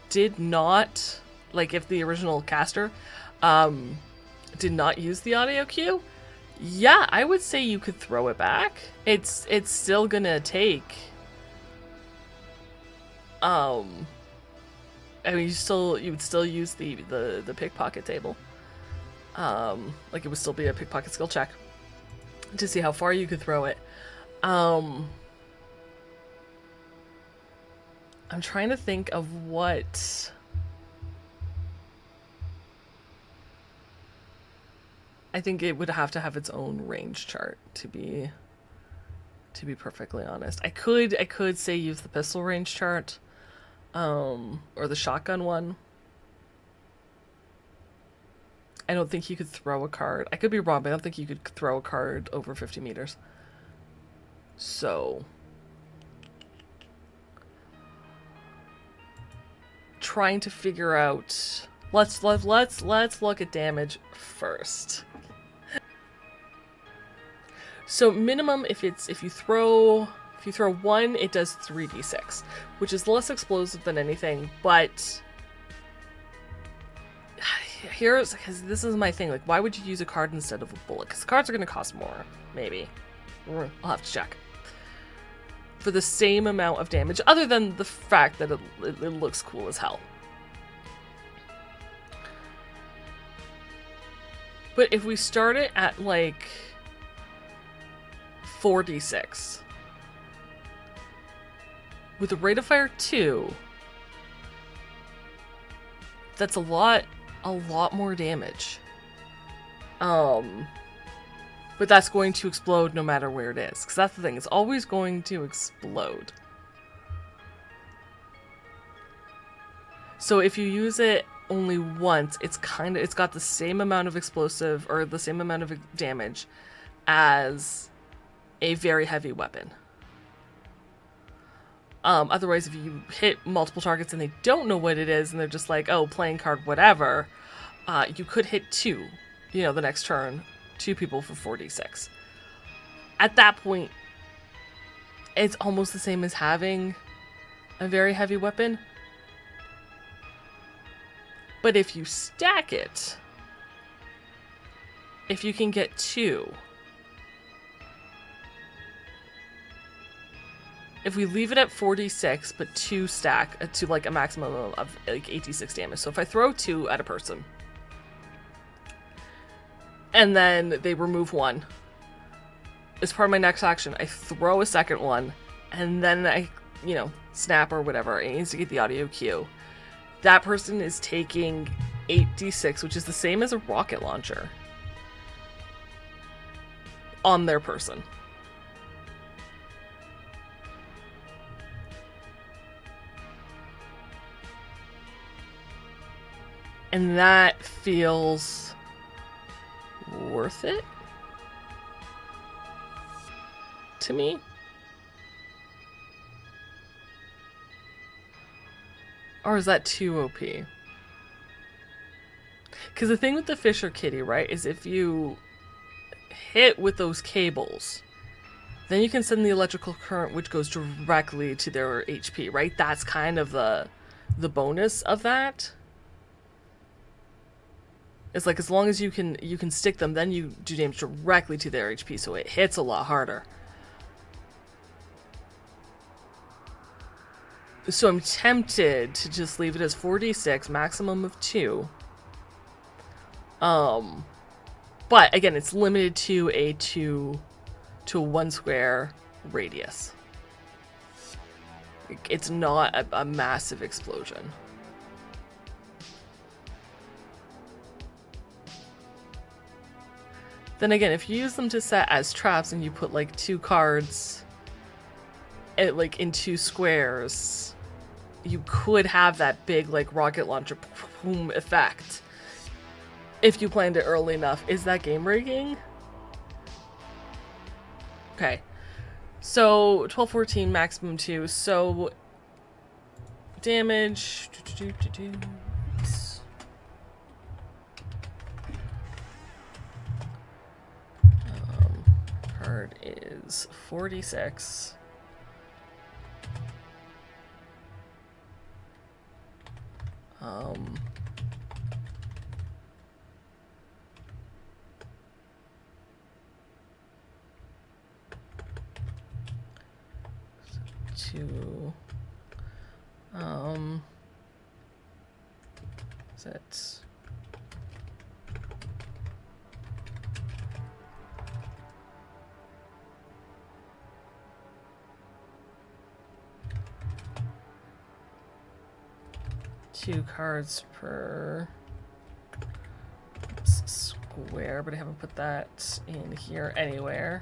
did not, like if the original caster did not use the audio cue, yeah, I would say you could throw it back. It's still gonna take. I mean, you would still use the pickpocket table. Like it would still be a pickpocket skill check to see how far you could throw it. I'm trying to think of what. I think it would have to have its own range chart to be perfectly honest. I could say use the pistol range chart, or the shotgun one. I don't think you could throw a card. I could be wrong, but I don't think you could throw a card over 50 meters. So, trying to figure out. Let's look at damage first. So minimum, if you throw 1, it does 3d6, which is less explosive than anything. But here's, because this is my thing. Like, why would you use a card instead of a bullet? Because cards are going to cost more, maybe. I'll have to check. For the same amount of damage, other than the fact that it looks cool as hell. But if we start it at like 4d6 with a rate of fire 2, that's a lot more damage. But that's going to explode no matter where it is, because that's the thing, it's always going to explode. So if you use it only once, it's got the same amount of explosive or the same amount of damage as a very heavy weapon. Otherwise, if you hit multiple targets and they don't know what it is and they're just like, oh, playing card, whatever, you could hit 2, the next turn, 2 people for 4d6. At that point, it's almost the same as having a very heavy weapon. But if you stack it, if you can get 2, if we leave it at 4d6, but 2 stack to like a maximum of like 86 damage. So if I throw 2 at a person, and then they remove one. As part of my next action, I throw a second one, and then I, snap or whatever. It needs to get the audio cue. That person is taking 8d6, which is the same as a rocket launcher, on their person. And that feels worth it to me. Or is that too OP? Because the thing with the Fisher Kitty, right, is if you hit with those cables, then you can send the electrical current, which goes directly to their HP, right? That's kind of the bonus of that. It's like, as long as you can stick them, then you do damage directly to their HP, so it hits a lot harder. So I'm tempted to just leave it as 4d6, maximum of 2. But again, it's limited to a 2 to 1 square radius. It's not a massive explosion. Then again, if you use them to set as traps and you put like 2 cards in 2 squares, you could have that big like rocket launcher boom effect if you planned it early enough. Is that game breaking? Okay. So 12, 14, maximum 2. So damage. Card is 46. Two. Is it? Two cards per square, but I haven't put that in here anywhere.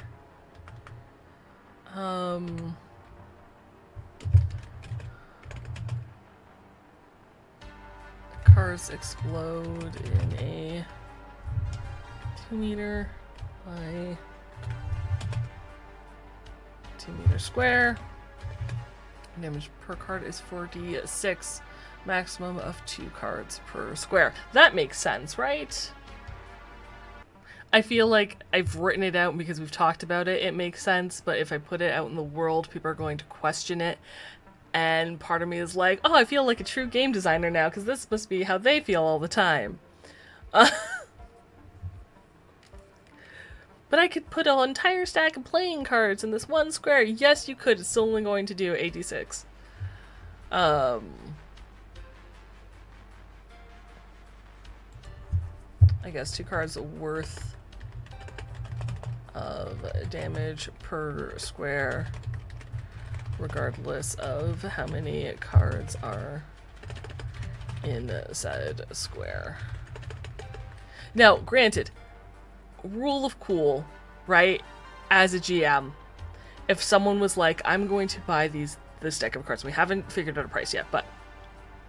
Cards explode in a 2 meter by 2 meter square. Damage per card is 4d6. Maximum of 2 cards per square. That makes sense, right? I feel like I've written it out because we've talked about it. It makes sense, but if I put it out in the world, people are going to question it. And part of me is like, oh, I feel like a true game designer now because this must be how they feel all the time. But I could put an entire stack of playing cards in this 1 square. Yes, you could. It's still only going to do 86. I guess 2 cards worth of damage per square, regardless of how many cards are in said square. Now, granted, rule of cool, right? As a GM, if someone was like, I'm going to buy this deck of cards, we haven't figured out a price yet, but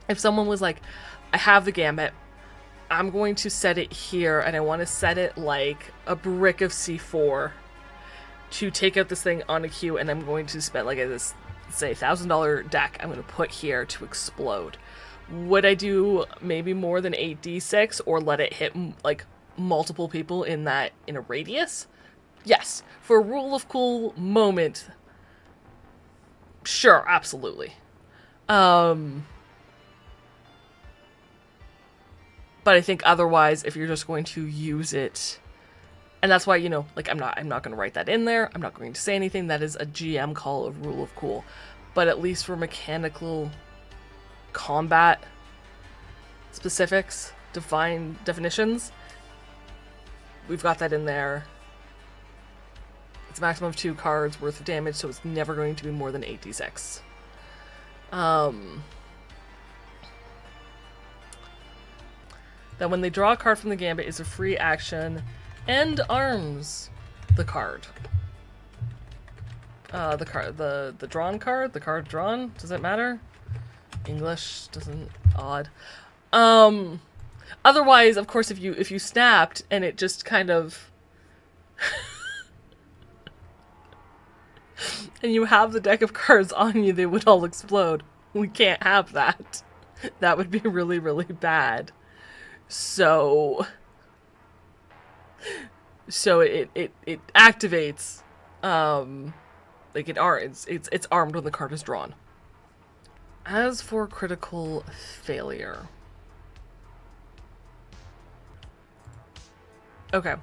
if someone was like, I have the Gambit, I'm going to set it here, and I want to set it like a brick of C4 to take out this thing on a queue, and I'm going to spend like this, say, $1,000 deck I'm going to put here to explode. Would I do maybe more than 8d6 or let it hit like multiple people in a radius? Yes. For a rule of cool moment, sure, absolutely. But I think otherwise, if you're just going to use it, and that's why, like, I'm not going to write that in there. I'm not going to say anything. That is a GM call of rule of cool. But at least for mechanical combat specifics, definitions, we've got that in there. It's a maximum of 2 cards worth of damage, so it's never going to be more than 8d6. That when they draw a card from the Gambit, is a free action and arms the card. The drawn card, the card drawn, does it matter? English doesn't, odd. Otherwise, of course, if you snapped and it just kind of and you have the deck of cards on you, they would all explode. We can't have that. That would be really, really bad. So it activates, like it's armed when the card is drawn. As for critical failure, okay,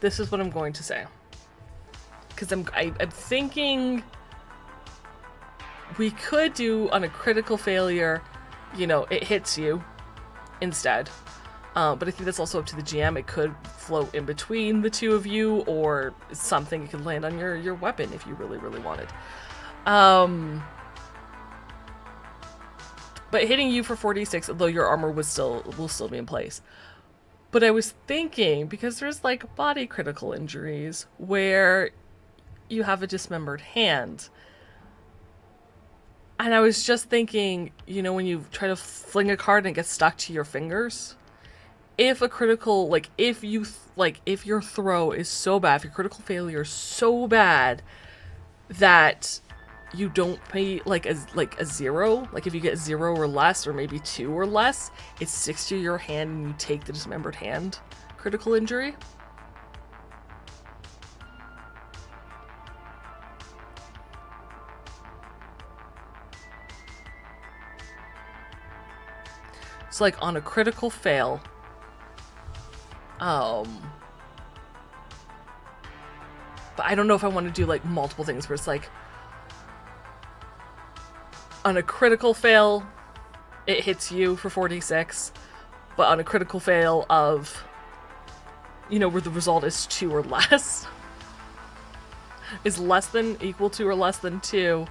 this is what I'm going to say, because I'm thinking we could do on a critical failure, you know, it hits you instead. But I think that's also up to the GM. It could float in between the two of you, or something. It could land on your weapon if you really, really wanted. But hitting you for 4d6, although your armor will still be in place. But I was thinking, because there's like body critical injuries where you have a dismembered hand. And I was just thinking, you know, when you try to fling a card and it gets stuck to your fingers, if a critical, like, if your throw is so bad, if your critical failure is so bad that you don't pay like a 0, like if you get 0 or less, or maybe 2 or less, it sticks to your hand and you take the dismembered hand critical injury. So like on a critical fail, but I don't know if I want to do like multiple things where it's like on a critical fail, it hits you for 4d6, but on a critical fail of, you know, where the result is 2 or less, is less than, equal to, or less than 2,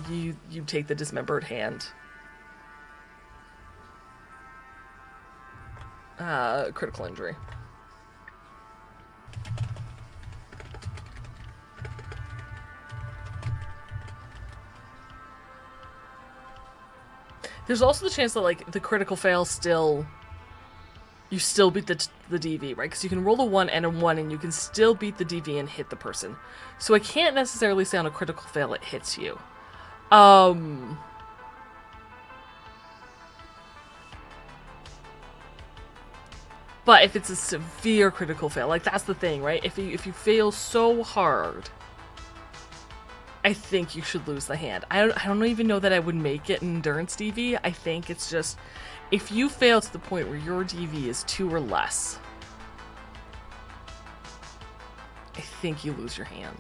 you take the dismembered hand. Critical injury. There's also the chance that, like, the critical fail you still beat the DV, right? Because you can roll a 1 and a 1 and you can still beat the DV and hit the person. So I can't necessarily say on a critical fail it hits you. But if it's a severe critical fail, like that's the thing, right? If you fail so hard, I think you should lose the hand. I don't even know that I would make it an endurance DV. I think it's just, if you fail to the point where your DV is 2 or less, I think you lose your hand.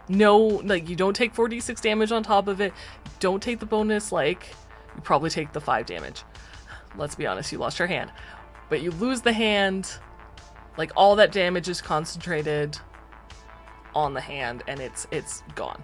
No, like, you don't take 4d6 damage on top of it. Don't take the bonus, like, you probably take the 5 damage. Let's be honest, you lost your hand. But you lose the hand, like, all that damage is concentrated on the hand, and it's gone.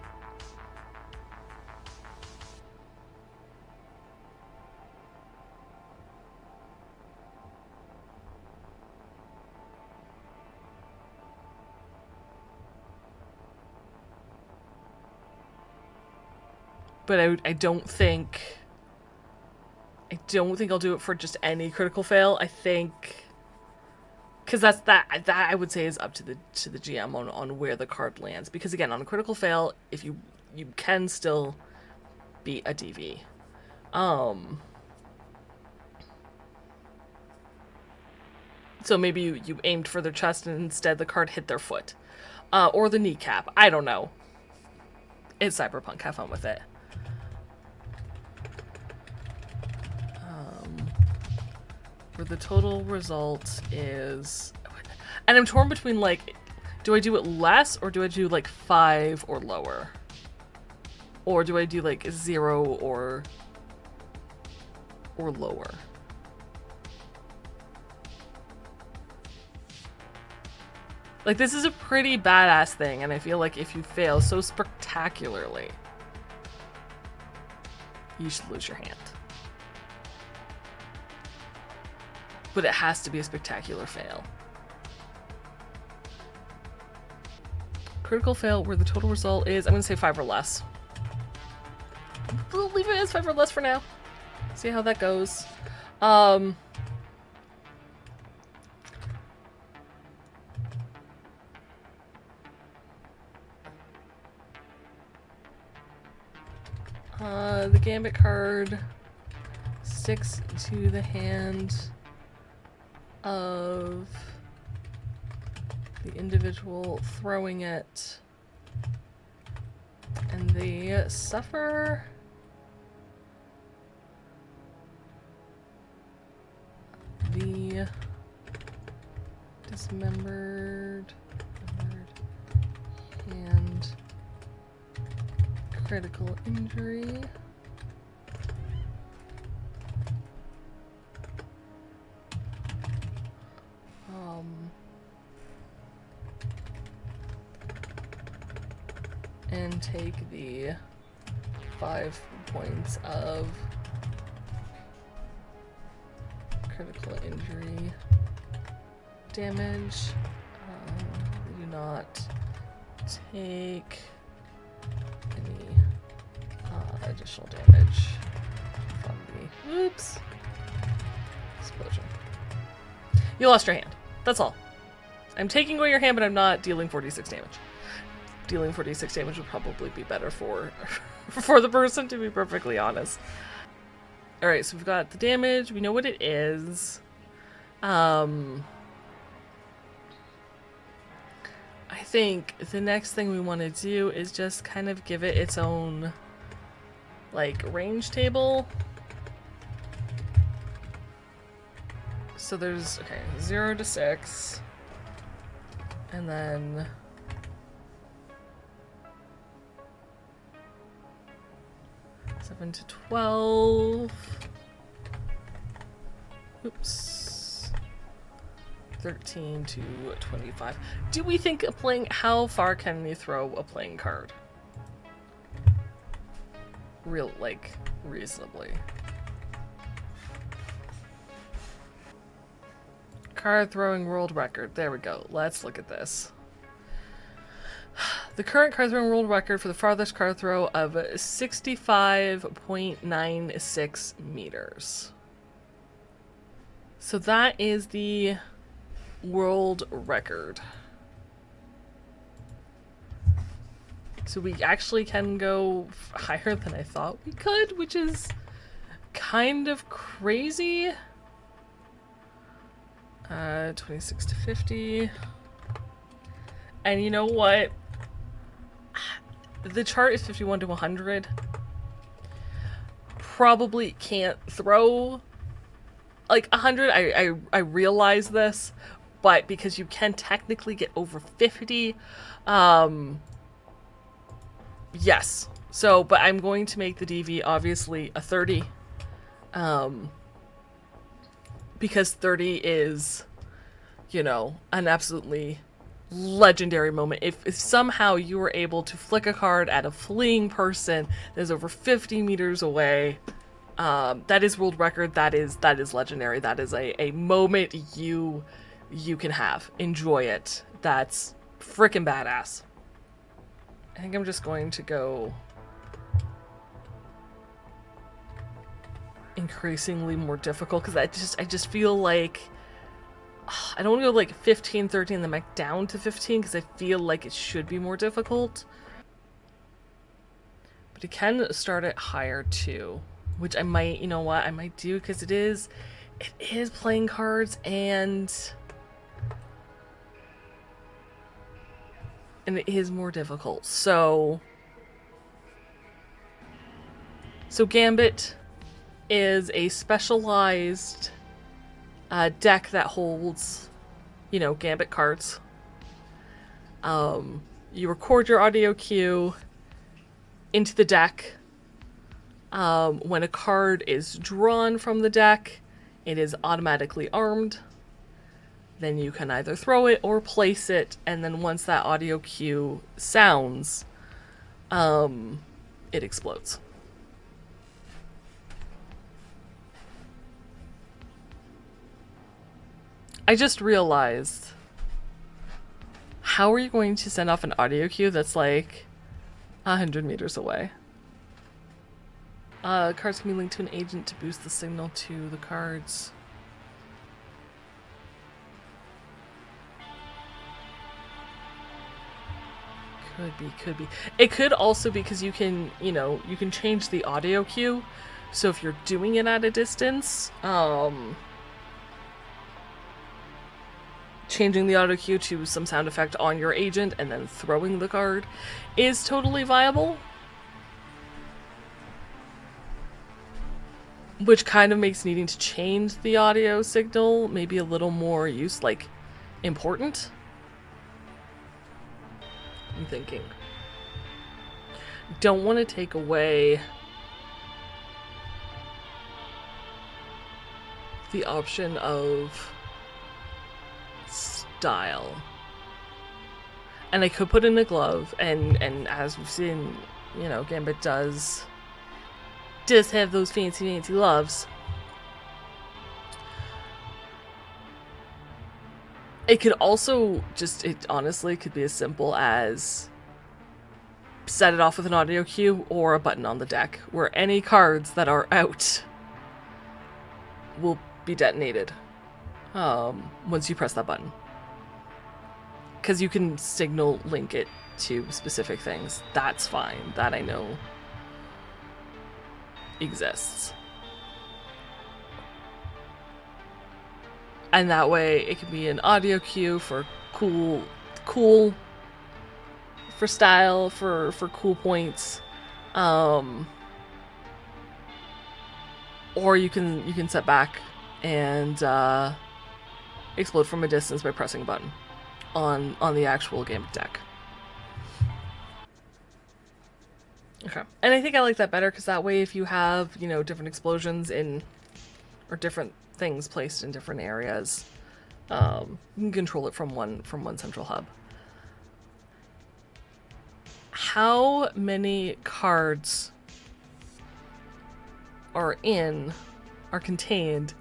But I don't think I'll do it for just any critical fail. I think, because that I would say is up to the GM on where the card lands. Because again, on a critical fail, if you can still beat a DV. So maybe you aimed for their chest and instead the card hit their foot, or the kneecap. I don't know. It's Cyberpunk. Have fun with it. Where the total result is, and I'm torn between, like, do I do it less or do I do like 5 or lower, or do I do like 0 or or lower. Like, this is a pretty badass thing, and I feel like if you fail so spectacularly, you should lose your hand. But it has to be a spectacular fail. Critical fail where the total result is, I'm gonna say 5 or less. We'll leave it as 5 or less for now. See how that goes. The Gambit card sticks to the hand of the individual throwing it, and they suffer the dismembered hand critical injury. And take the 5 points of critical injury damage. They do not take any additional damage from the oops explosion. You lost your hand. That's all. I'm taking away your hand, but I'm not dealing 46 damage. Dealing 46 damage would probably be better for the person, to be perfectly honest. Alright, so we've got the damage. We know what it is. I think the next thing we want to do is just kind of give it its own, like, range table. So there's, okay, 0 to 6. And then 7 to 12. Oops. 13 to 25. Do we think a playing, how far can you throw a playing card? Reasonably. Card throwing world record. There we go. Let's look at this. The current card throwing world record for the farthest card throw of 65.96 meters. So that is the world record. So we actually can go higher than I thought we could, which is kind of crazy. 26 to 50. And you know what? The chart is 51 to 100. Probably can't throw like 100. I realize this, but because you can technically get over 50, yes. So, but I'm going to make the DV obviously a 30, because 30 is, you know, an absolutely legendary moment. If somehow you were able to flick a card at a fleeing person that is over 50 meters away, that is world record. That is legendary. That is a moment you can have. Enjoy it. That's freaking badass. I think I'm just going to go increasingly more difficult, because I just feel like I don't want to go like 15, 13, then back down to 15, because I feel like it should be more difficult. But it can start at higher too, which I might, you know what, I might do, because it is playing cards, and it is more difficult. So Gambit is a specialized deck that holds, you know, Gambit cards. You record your audio cue into the deck. When a card is drawn from the deck, it is automatically armed. Then you can either throw it or place it, and then once that audio cue sounds, it explodes. I just realized, how are you going to send off an audio cue that's like 100 meters away? Cards can be linked to an agent to boost the signal to the cards. Could be. It could also be because you can, you can change the audio cue. So if you're doing it at a distance, changing the audio cue to some sound effect on your agent and then throwing the card is totally viable. Which kind of makes needing to change the audio signal maybe a little more important. I'm thinking. Don't want to take away the option of style. And I could put in a glove, and as we've seen, Gambit does have those fancy gloves. It could also it honestly could be as simple as set it off with an audio cue or a button on the deck where any cards that are out will be detonated once you press that button. Because you can signal link it to specific things. That's fine. That I know exists. And that way it can be an audio cue for cool for style, for cool points. Or you can set back and explode from a distance by pressing a button on the actual Gambit deck. Okay. And I think I like that better because that way if you have, different explosions or different things placed in different areas, you can control it from one central hub. How many cards are contained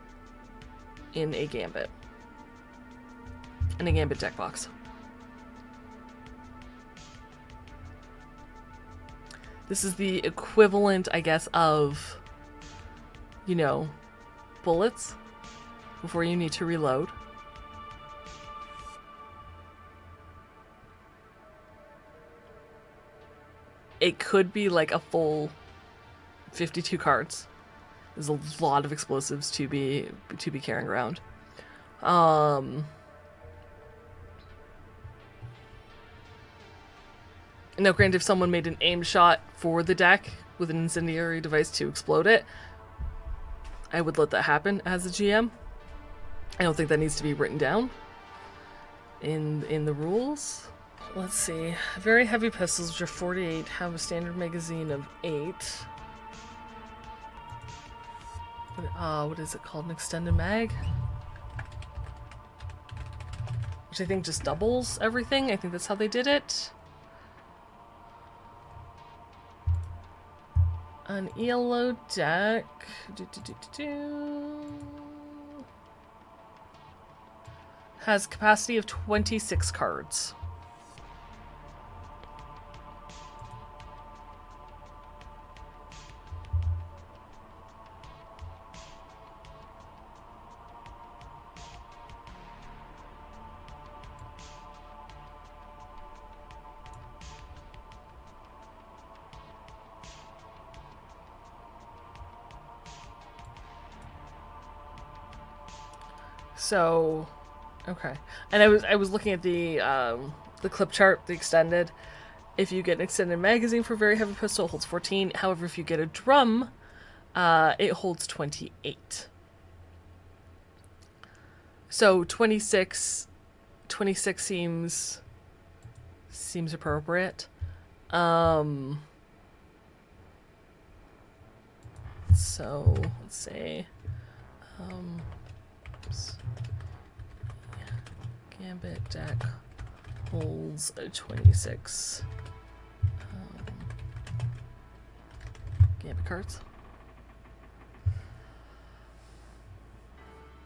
in a Gambit? In a Gambit deck box. This is the equivalent, I guess, of, bullets before you need to reload. It could be like a full 52 cards. There's a lot of explosives to be carrying around. Now, granted, if someone made an aim shot for the deck with an incendiary device to explode it, I would let that happen as a GM. I don't think that needs to be written down in the rules. Let's see. Very heavy pistols, which are 48, have a standard magazine of 8. What is it called? An extended mag? Which I think just doubles everything. I think that's how they did it. An ELO deck has capacity of 26 cards. So, okay. And I was looking at the clip chart, the extended. If you get an extended magazine for very heavy pistol, it holds 14. However, if you get a drum, it holds 28. So 26 seems appropriate. So let's say, oops. Gambit deck holds a 26 Gambit cards.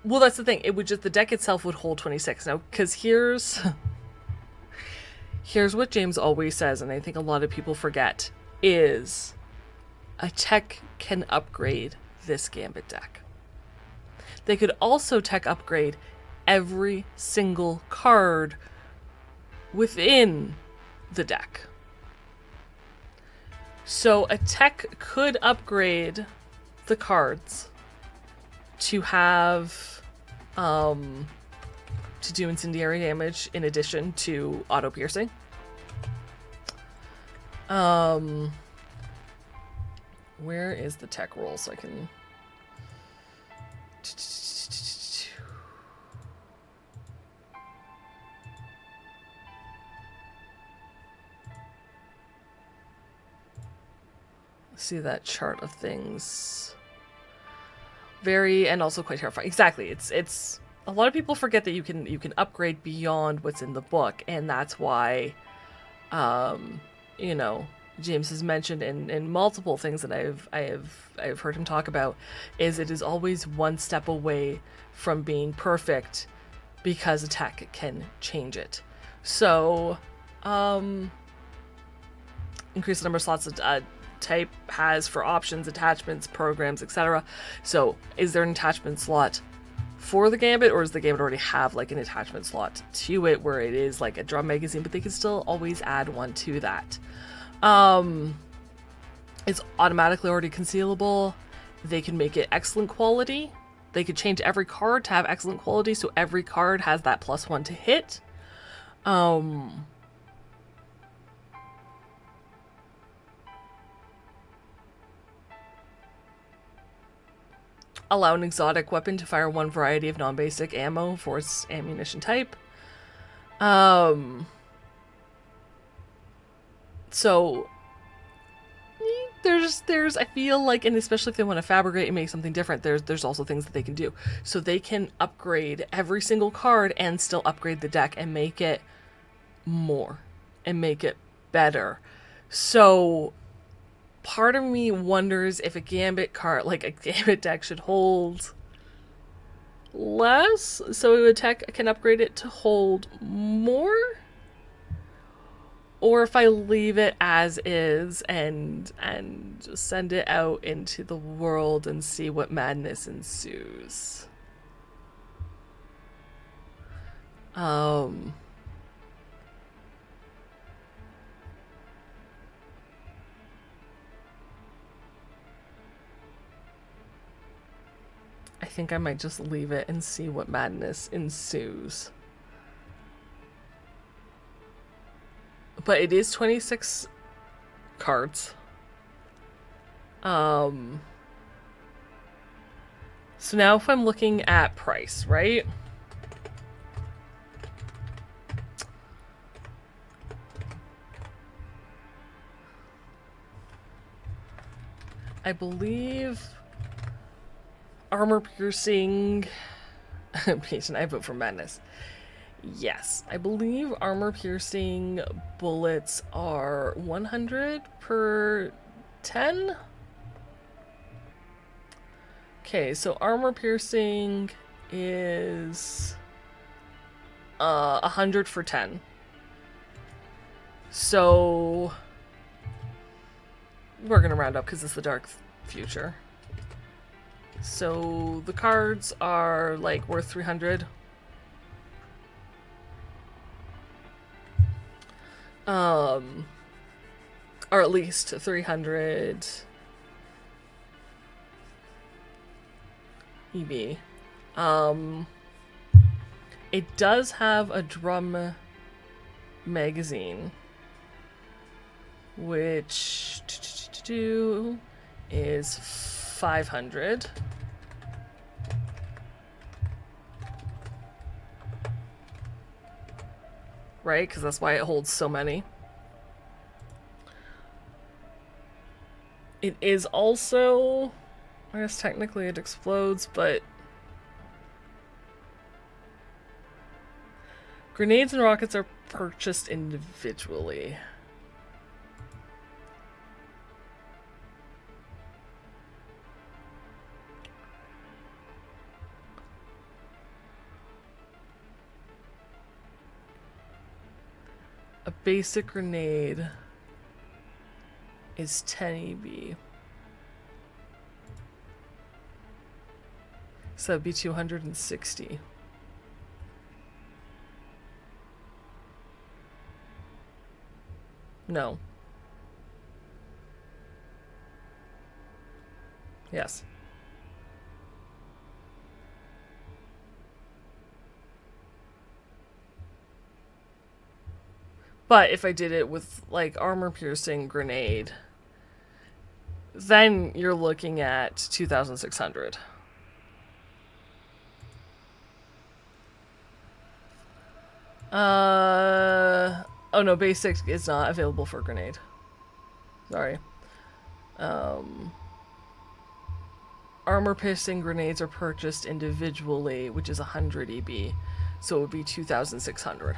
Well, that's the thing. It would just, the deck itself would hold 26. Now, because here's what James always says, and I think a lot of people forget, is a tech can upgrade this Gambit deck. They could also tech upgrade every single card within the deck. So a tech could upgrade the cards to have to do incendiary damage in addition to auto piercing. Where is the tech roll so I can see that chart of things? Very, and also quite terrifying. Exactly. It's a lot of people forget that you can upgrade beyond what's in the book, and that's why you know, James has mentioned in multiple things that I've heard him talk about, is it is always one step away from being perfect because a tech can change it. So increase the number of slots that type has for options, attachments, programs, etc. So is there an attachment slot for the Gambit, or does the Gambit already have like an attachment slot to it where it is like a drum magazine, but they can still always add one to that? It's automatically already concealable. They can make it excellent quality. They could change every card to have excellent quality, so every card has that +1 to hit. Allow an exotic weapon to fire one variety of non-basic ammo for its ammunition type. So there's I feel like, and especially if they want to fabricate and make something different, there's also things that they can do. So they can upgrade every single card and still upgrade the deck and make it more and make it better. So part of me wonders if a Gambit card, like a Gambit deck, should hold less so a tech can upgrade it to hold more, or if I leave it as is and just send it out into the world and see what madness ensues. I think I might just leave it and see what madness ensues. But it is 26 cards. So now if I'm looking at price, right? I believe armor piercing. Patient, I vote for madness. Yes, I believe armor piercing bullets are 100 per 10. Okay, so armor piercing is 100 for 10. So we're gonna round up because it's the dark future. So the cards are like worth 300. Or at least 300 EB. It does have a drum magazine, which is 500. Right? Because that's why it holds so many. It is also I guess technically it explodes, but grenades and rockets are purchased individually. A basic grenade is 10 EB. So that'd be 260. No. Yes. But if I did it with, like, armor-piercing grenade, then you're looking at 2,600. Oh no, basic is not available for grenade. Sorry. Armor-piercing grenades are purchased individually, which is 100 EB. So it would be 2,600.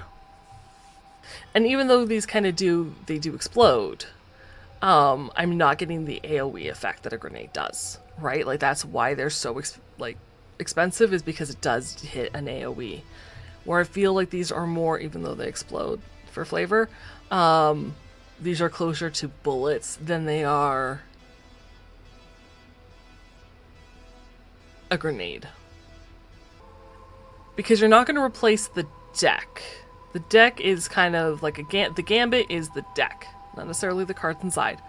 And even though these kind of do explode, I'm not getting the AoE effect that a grenade does, right? Like, that's why they're so expensive, is because it does hit an AoE. Where I feel like these are more, even though they explode for flavor, these are closer to bullets than they are a grenade. Because you're not going to replace the deck. The deck is kind of like the Gambit is the deck, not necessarily the cards inside.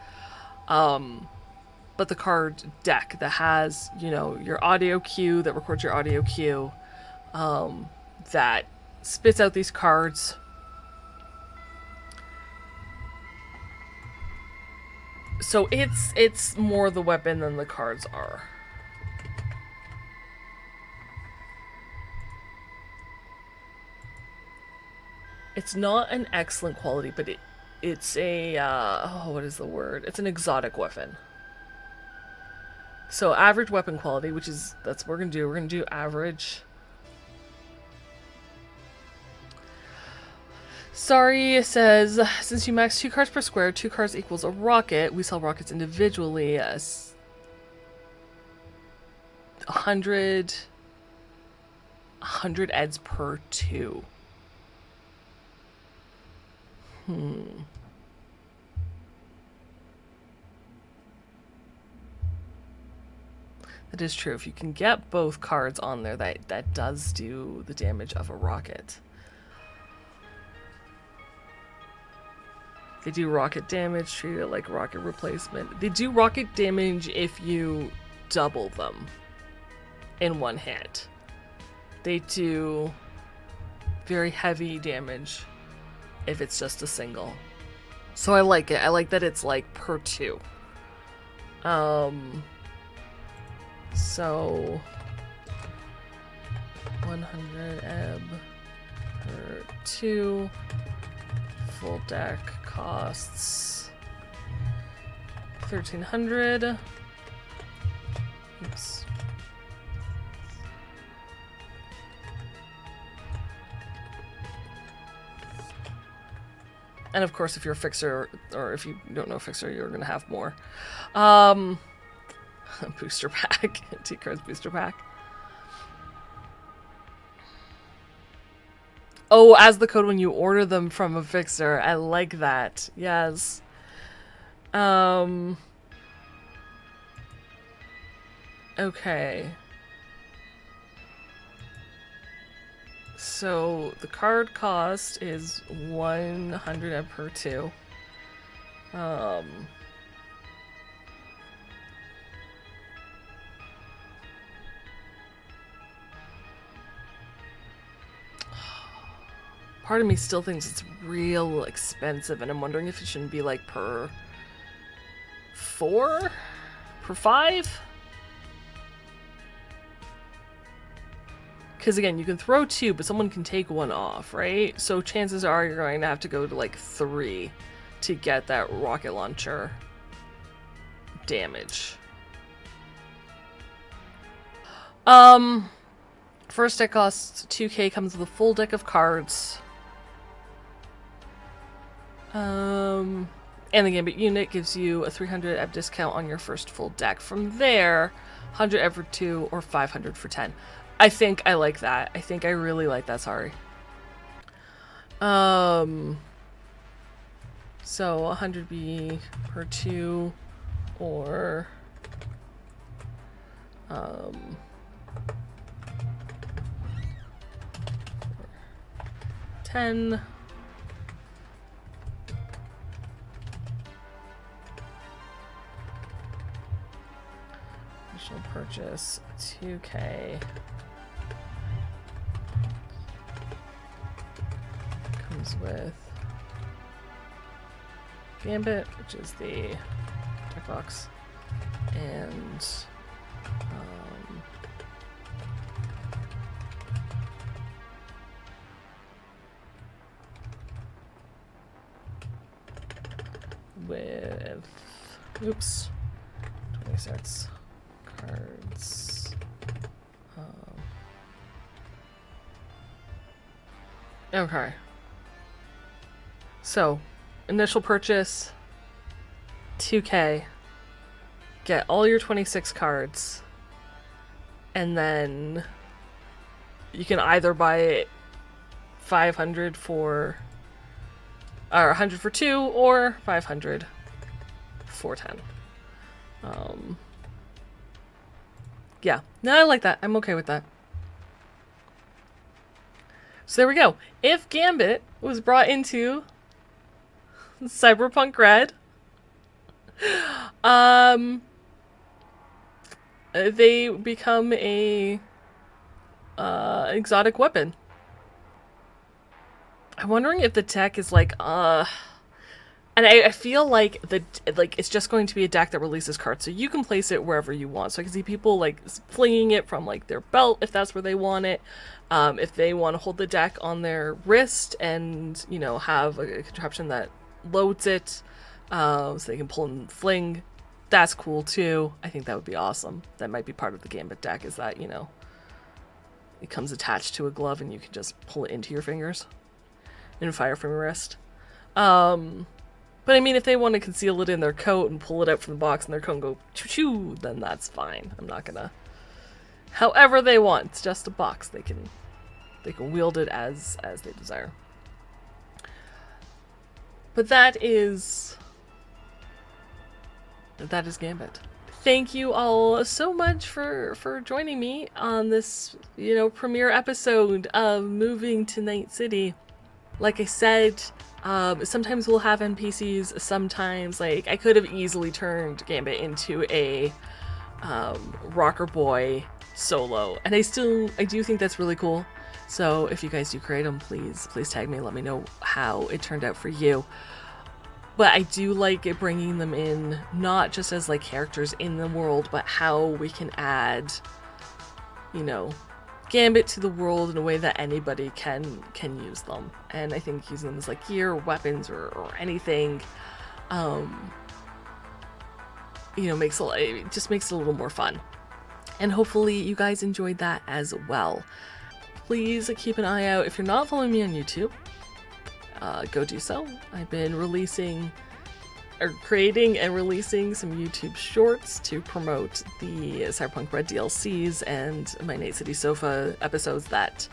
But the card deck that has, you know, your audio cue, that records your audio cue, that spits out these cards. So it's more the weapon than the cards are. It's not an excellent quality, but it's a what is the word? It's an exotic weapon. So average weapon quality, which is, that's what we're gonna do. We're gonna do average. Sorry, it says, since you max 2 cards per square, 2 cards equals a rocket. We sell rockets individually as 100 eds per 2. That is true. If you can get both cards on there, that does do the damage of a rocket. They do rocket damage, treat it like rocket replacement. They do rocket damage if you double them in one hit. They do very heavy damage if it's just a single. So I like it. I like that it's like per 2. So 100 ebb per 2. Full deck costs 1,300. Oops. And of course, if you're a fixer, or if you don't know fixer, you're gonna have more. Booster pack. 2 cards booster pack. Oh, as the code when you order them from a fixer. I like that. Yes. Okay. So the card cost is 100 ebb per 2. Part of me still thinks it's real expensive, and I'm wondering if it shouldn't be like per 4? Per 5? Because again, you can throw 2, but someone can take 1 off, right? So chances are you're going to have to go to like 3 to get that rocket launcher damage. First deck costs 2k, comes with a full deck of cards. And the Gambit unit gives you a 300 EP discount on your first full deck. From there, 100 EP for 2 or 500 for 10. I think I like that. I think I really like that, sorry. So 100 B per 2 or 10. Initial purchase 2k. Comes with Gambit, which is the deck box, and with 26 cards. Okay. So, initial purchase 2k. Get all your 26 cards. And then you can either buy it 500 for or 100 for 2 or 500 for 10. Yeah. No, I like that. I'm okay with that. So there we go. If Gambit was brought into Cyberpunk RED, they become a exotic weapon. I'm wondering if the tech is like and I feel like it's just going to be a deck that releases cards, so you can place it wherever you want. So I can see people like flinging it from like their belt if that's where they want it. If they want to hold the deck on their wrist and, you know, have a contraption that loads it, so they can pull and fling, that's cool too. I think that would be awesome. That might be part of the Gambit deck, is that, you know, it comes attached to a glove and you can just pull it into your fingers and fire from your wrist. But I mean, if they want to conceal it in their coat and pull it out from the box in their coat and go choo-choo, then that's fine. I'm not gonna... However they want. It's just a box. They can wield it as they desire. But that is Gambit. Thank you all so much for joining me on this, you know, premiere episode of Moving to Night City. Like I said, sometimes we'll have NPCs, sometimes, like, I could have easily turned Gambit into a rocker boy solo, and I do think that's really cool. So if you guys do create them, please tag me, let me know how it turned out for you. But I do like it bringing them in, not just as like characters in the world, but how we can add, you know, Gambit to the world in a way that anybody can use them. And I think using them as like gear or weapons or anything, you know, it just makes it a little more fun. And hopefully you guys enjoyed that as well. Please keep an eye out. If you're not following me on YouTube, go do so. I've been creating and releasing some YouTube shorts to promote the Cyberpunk RED DLCs and my Night City Sofa episodes that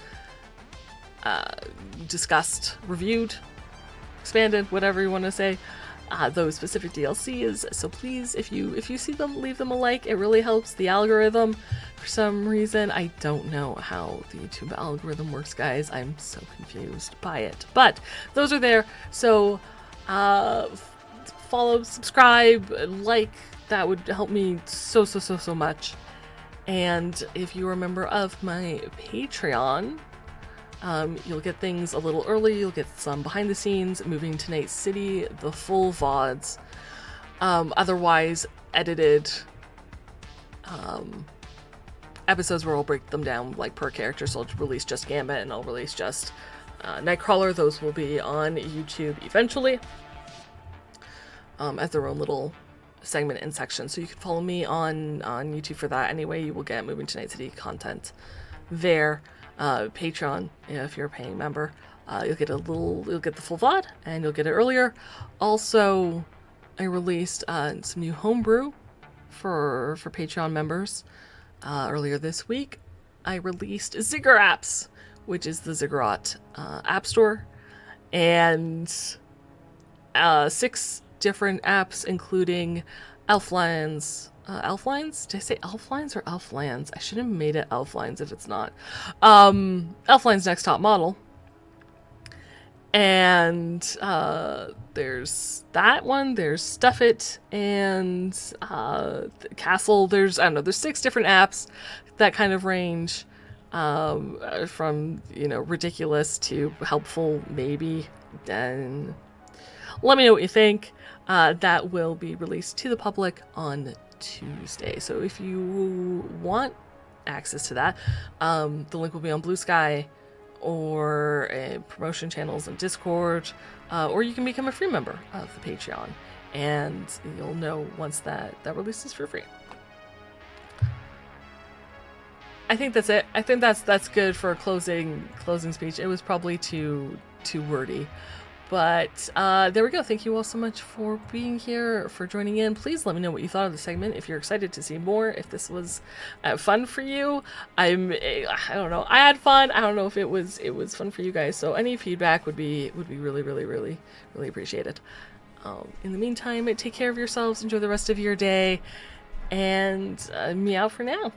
discussed, reviewed, expanded, whatever you want to say, those specific DLCs. So please, if you see them, leave them a like. It really helps the algorithm. For some reason, I don't know how the YouTube algorithm works, guys. I'm so confused by it. But those are there. So follow, subscribe, like. That would help me so much. And if you're a member of my Patreon, you'll get things a little early. You'll get some behind the scenes, Moving to Night City, the full VODs, otherwise edited episodes where I'll break them down like per character. So I'll release just Gambit and I'll release just Nightcrawler. Those will be on YouTube eventually as their own little segment and section. So you can follow me on YouTube for that. Anyway, you will get Moving to Night City content there. Patreon, if you're a paying member, you'll get the full VOD and you'll get it earlier. Also, I released some new homebrew for Patreon members earlier this week. I released Ziggur Apps, which is the Ziggurat app store, and 6 different apps, including Elflines. Elflines? Did I say Elflines or Elflands? I should have made it Elflines if it's not. Elflines Next Top Model. And there's that one, there's Stuff It, and Castle. There's 6 different apps that kind of range from, ridiculous to helpful, maybe. And let me know what you think. That will be released to the public on Tuesday. So if you want access to that, the link will be on Blue Sky or promotion channels in Discord, or you can become a free member of the Patreon, and you'll know once that releases for free. I think that's it. I think that's good for a closing speech. It was probably too wordy. But there we go. Thank you all so much for being here, for joining in. Please let me know what you thought of the segment. If you're excited to see more, if this was fun for you, I don't know. I had fun. I don't know if it was fun for you guys. So any feedback would be really, really, really, really appreciated. In the meantime, take care of yourselves. Enjoy the rest of your day, and me out for now.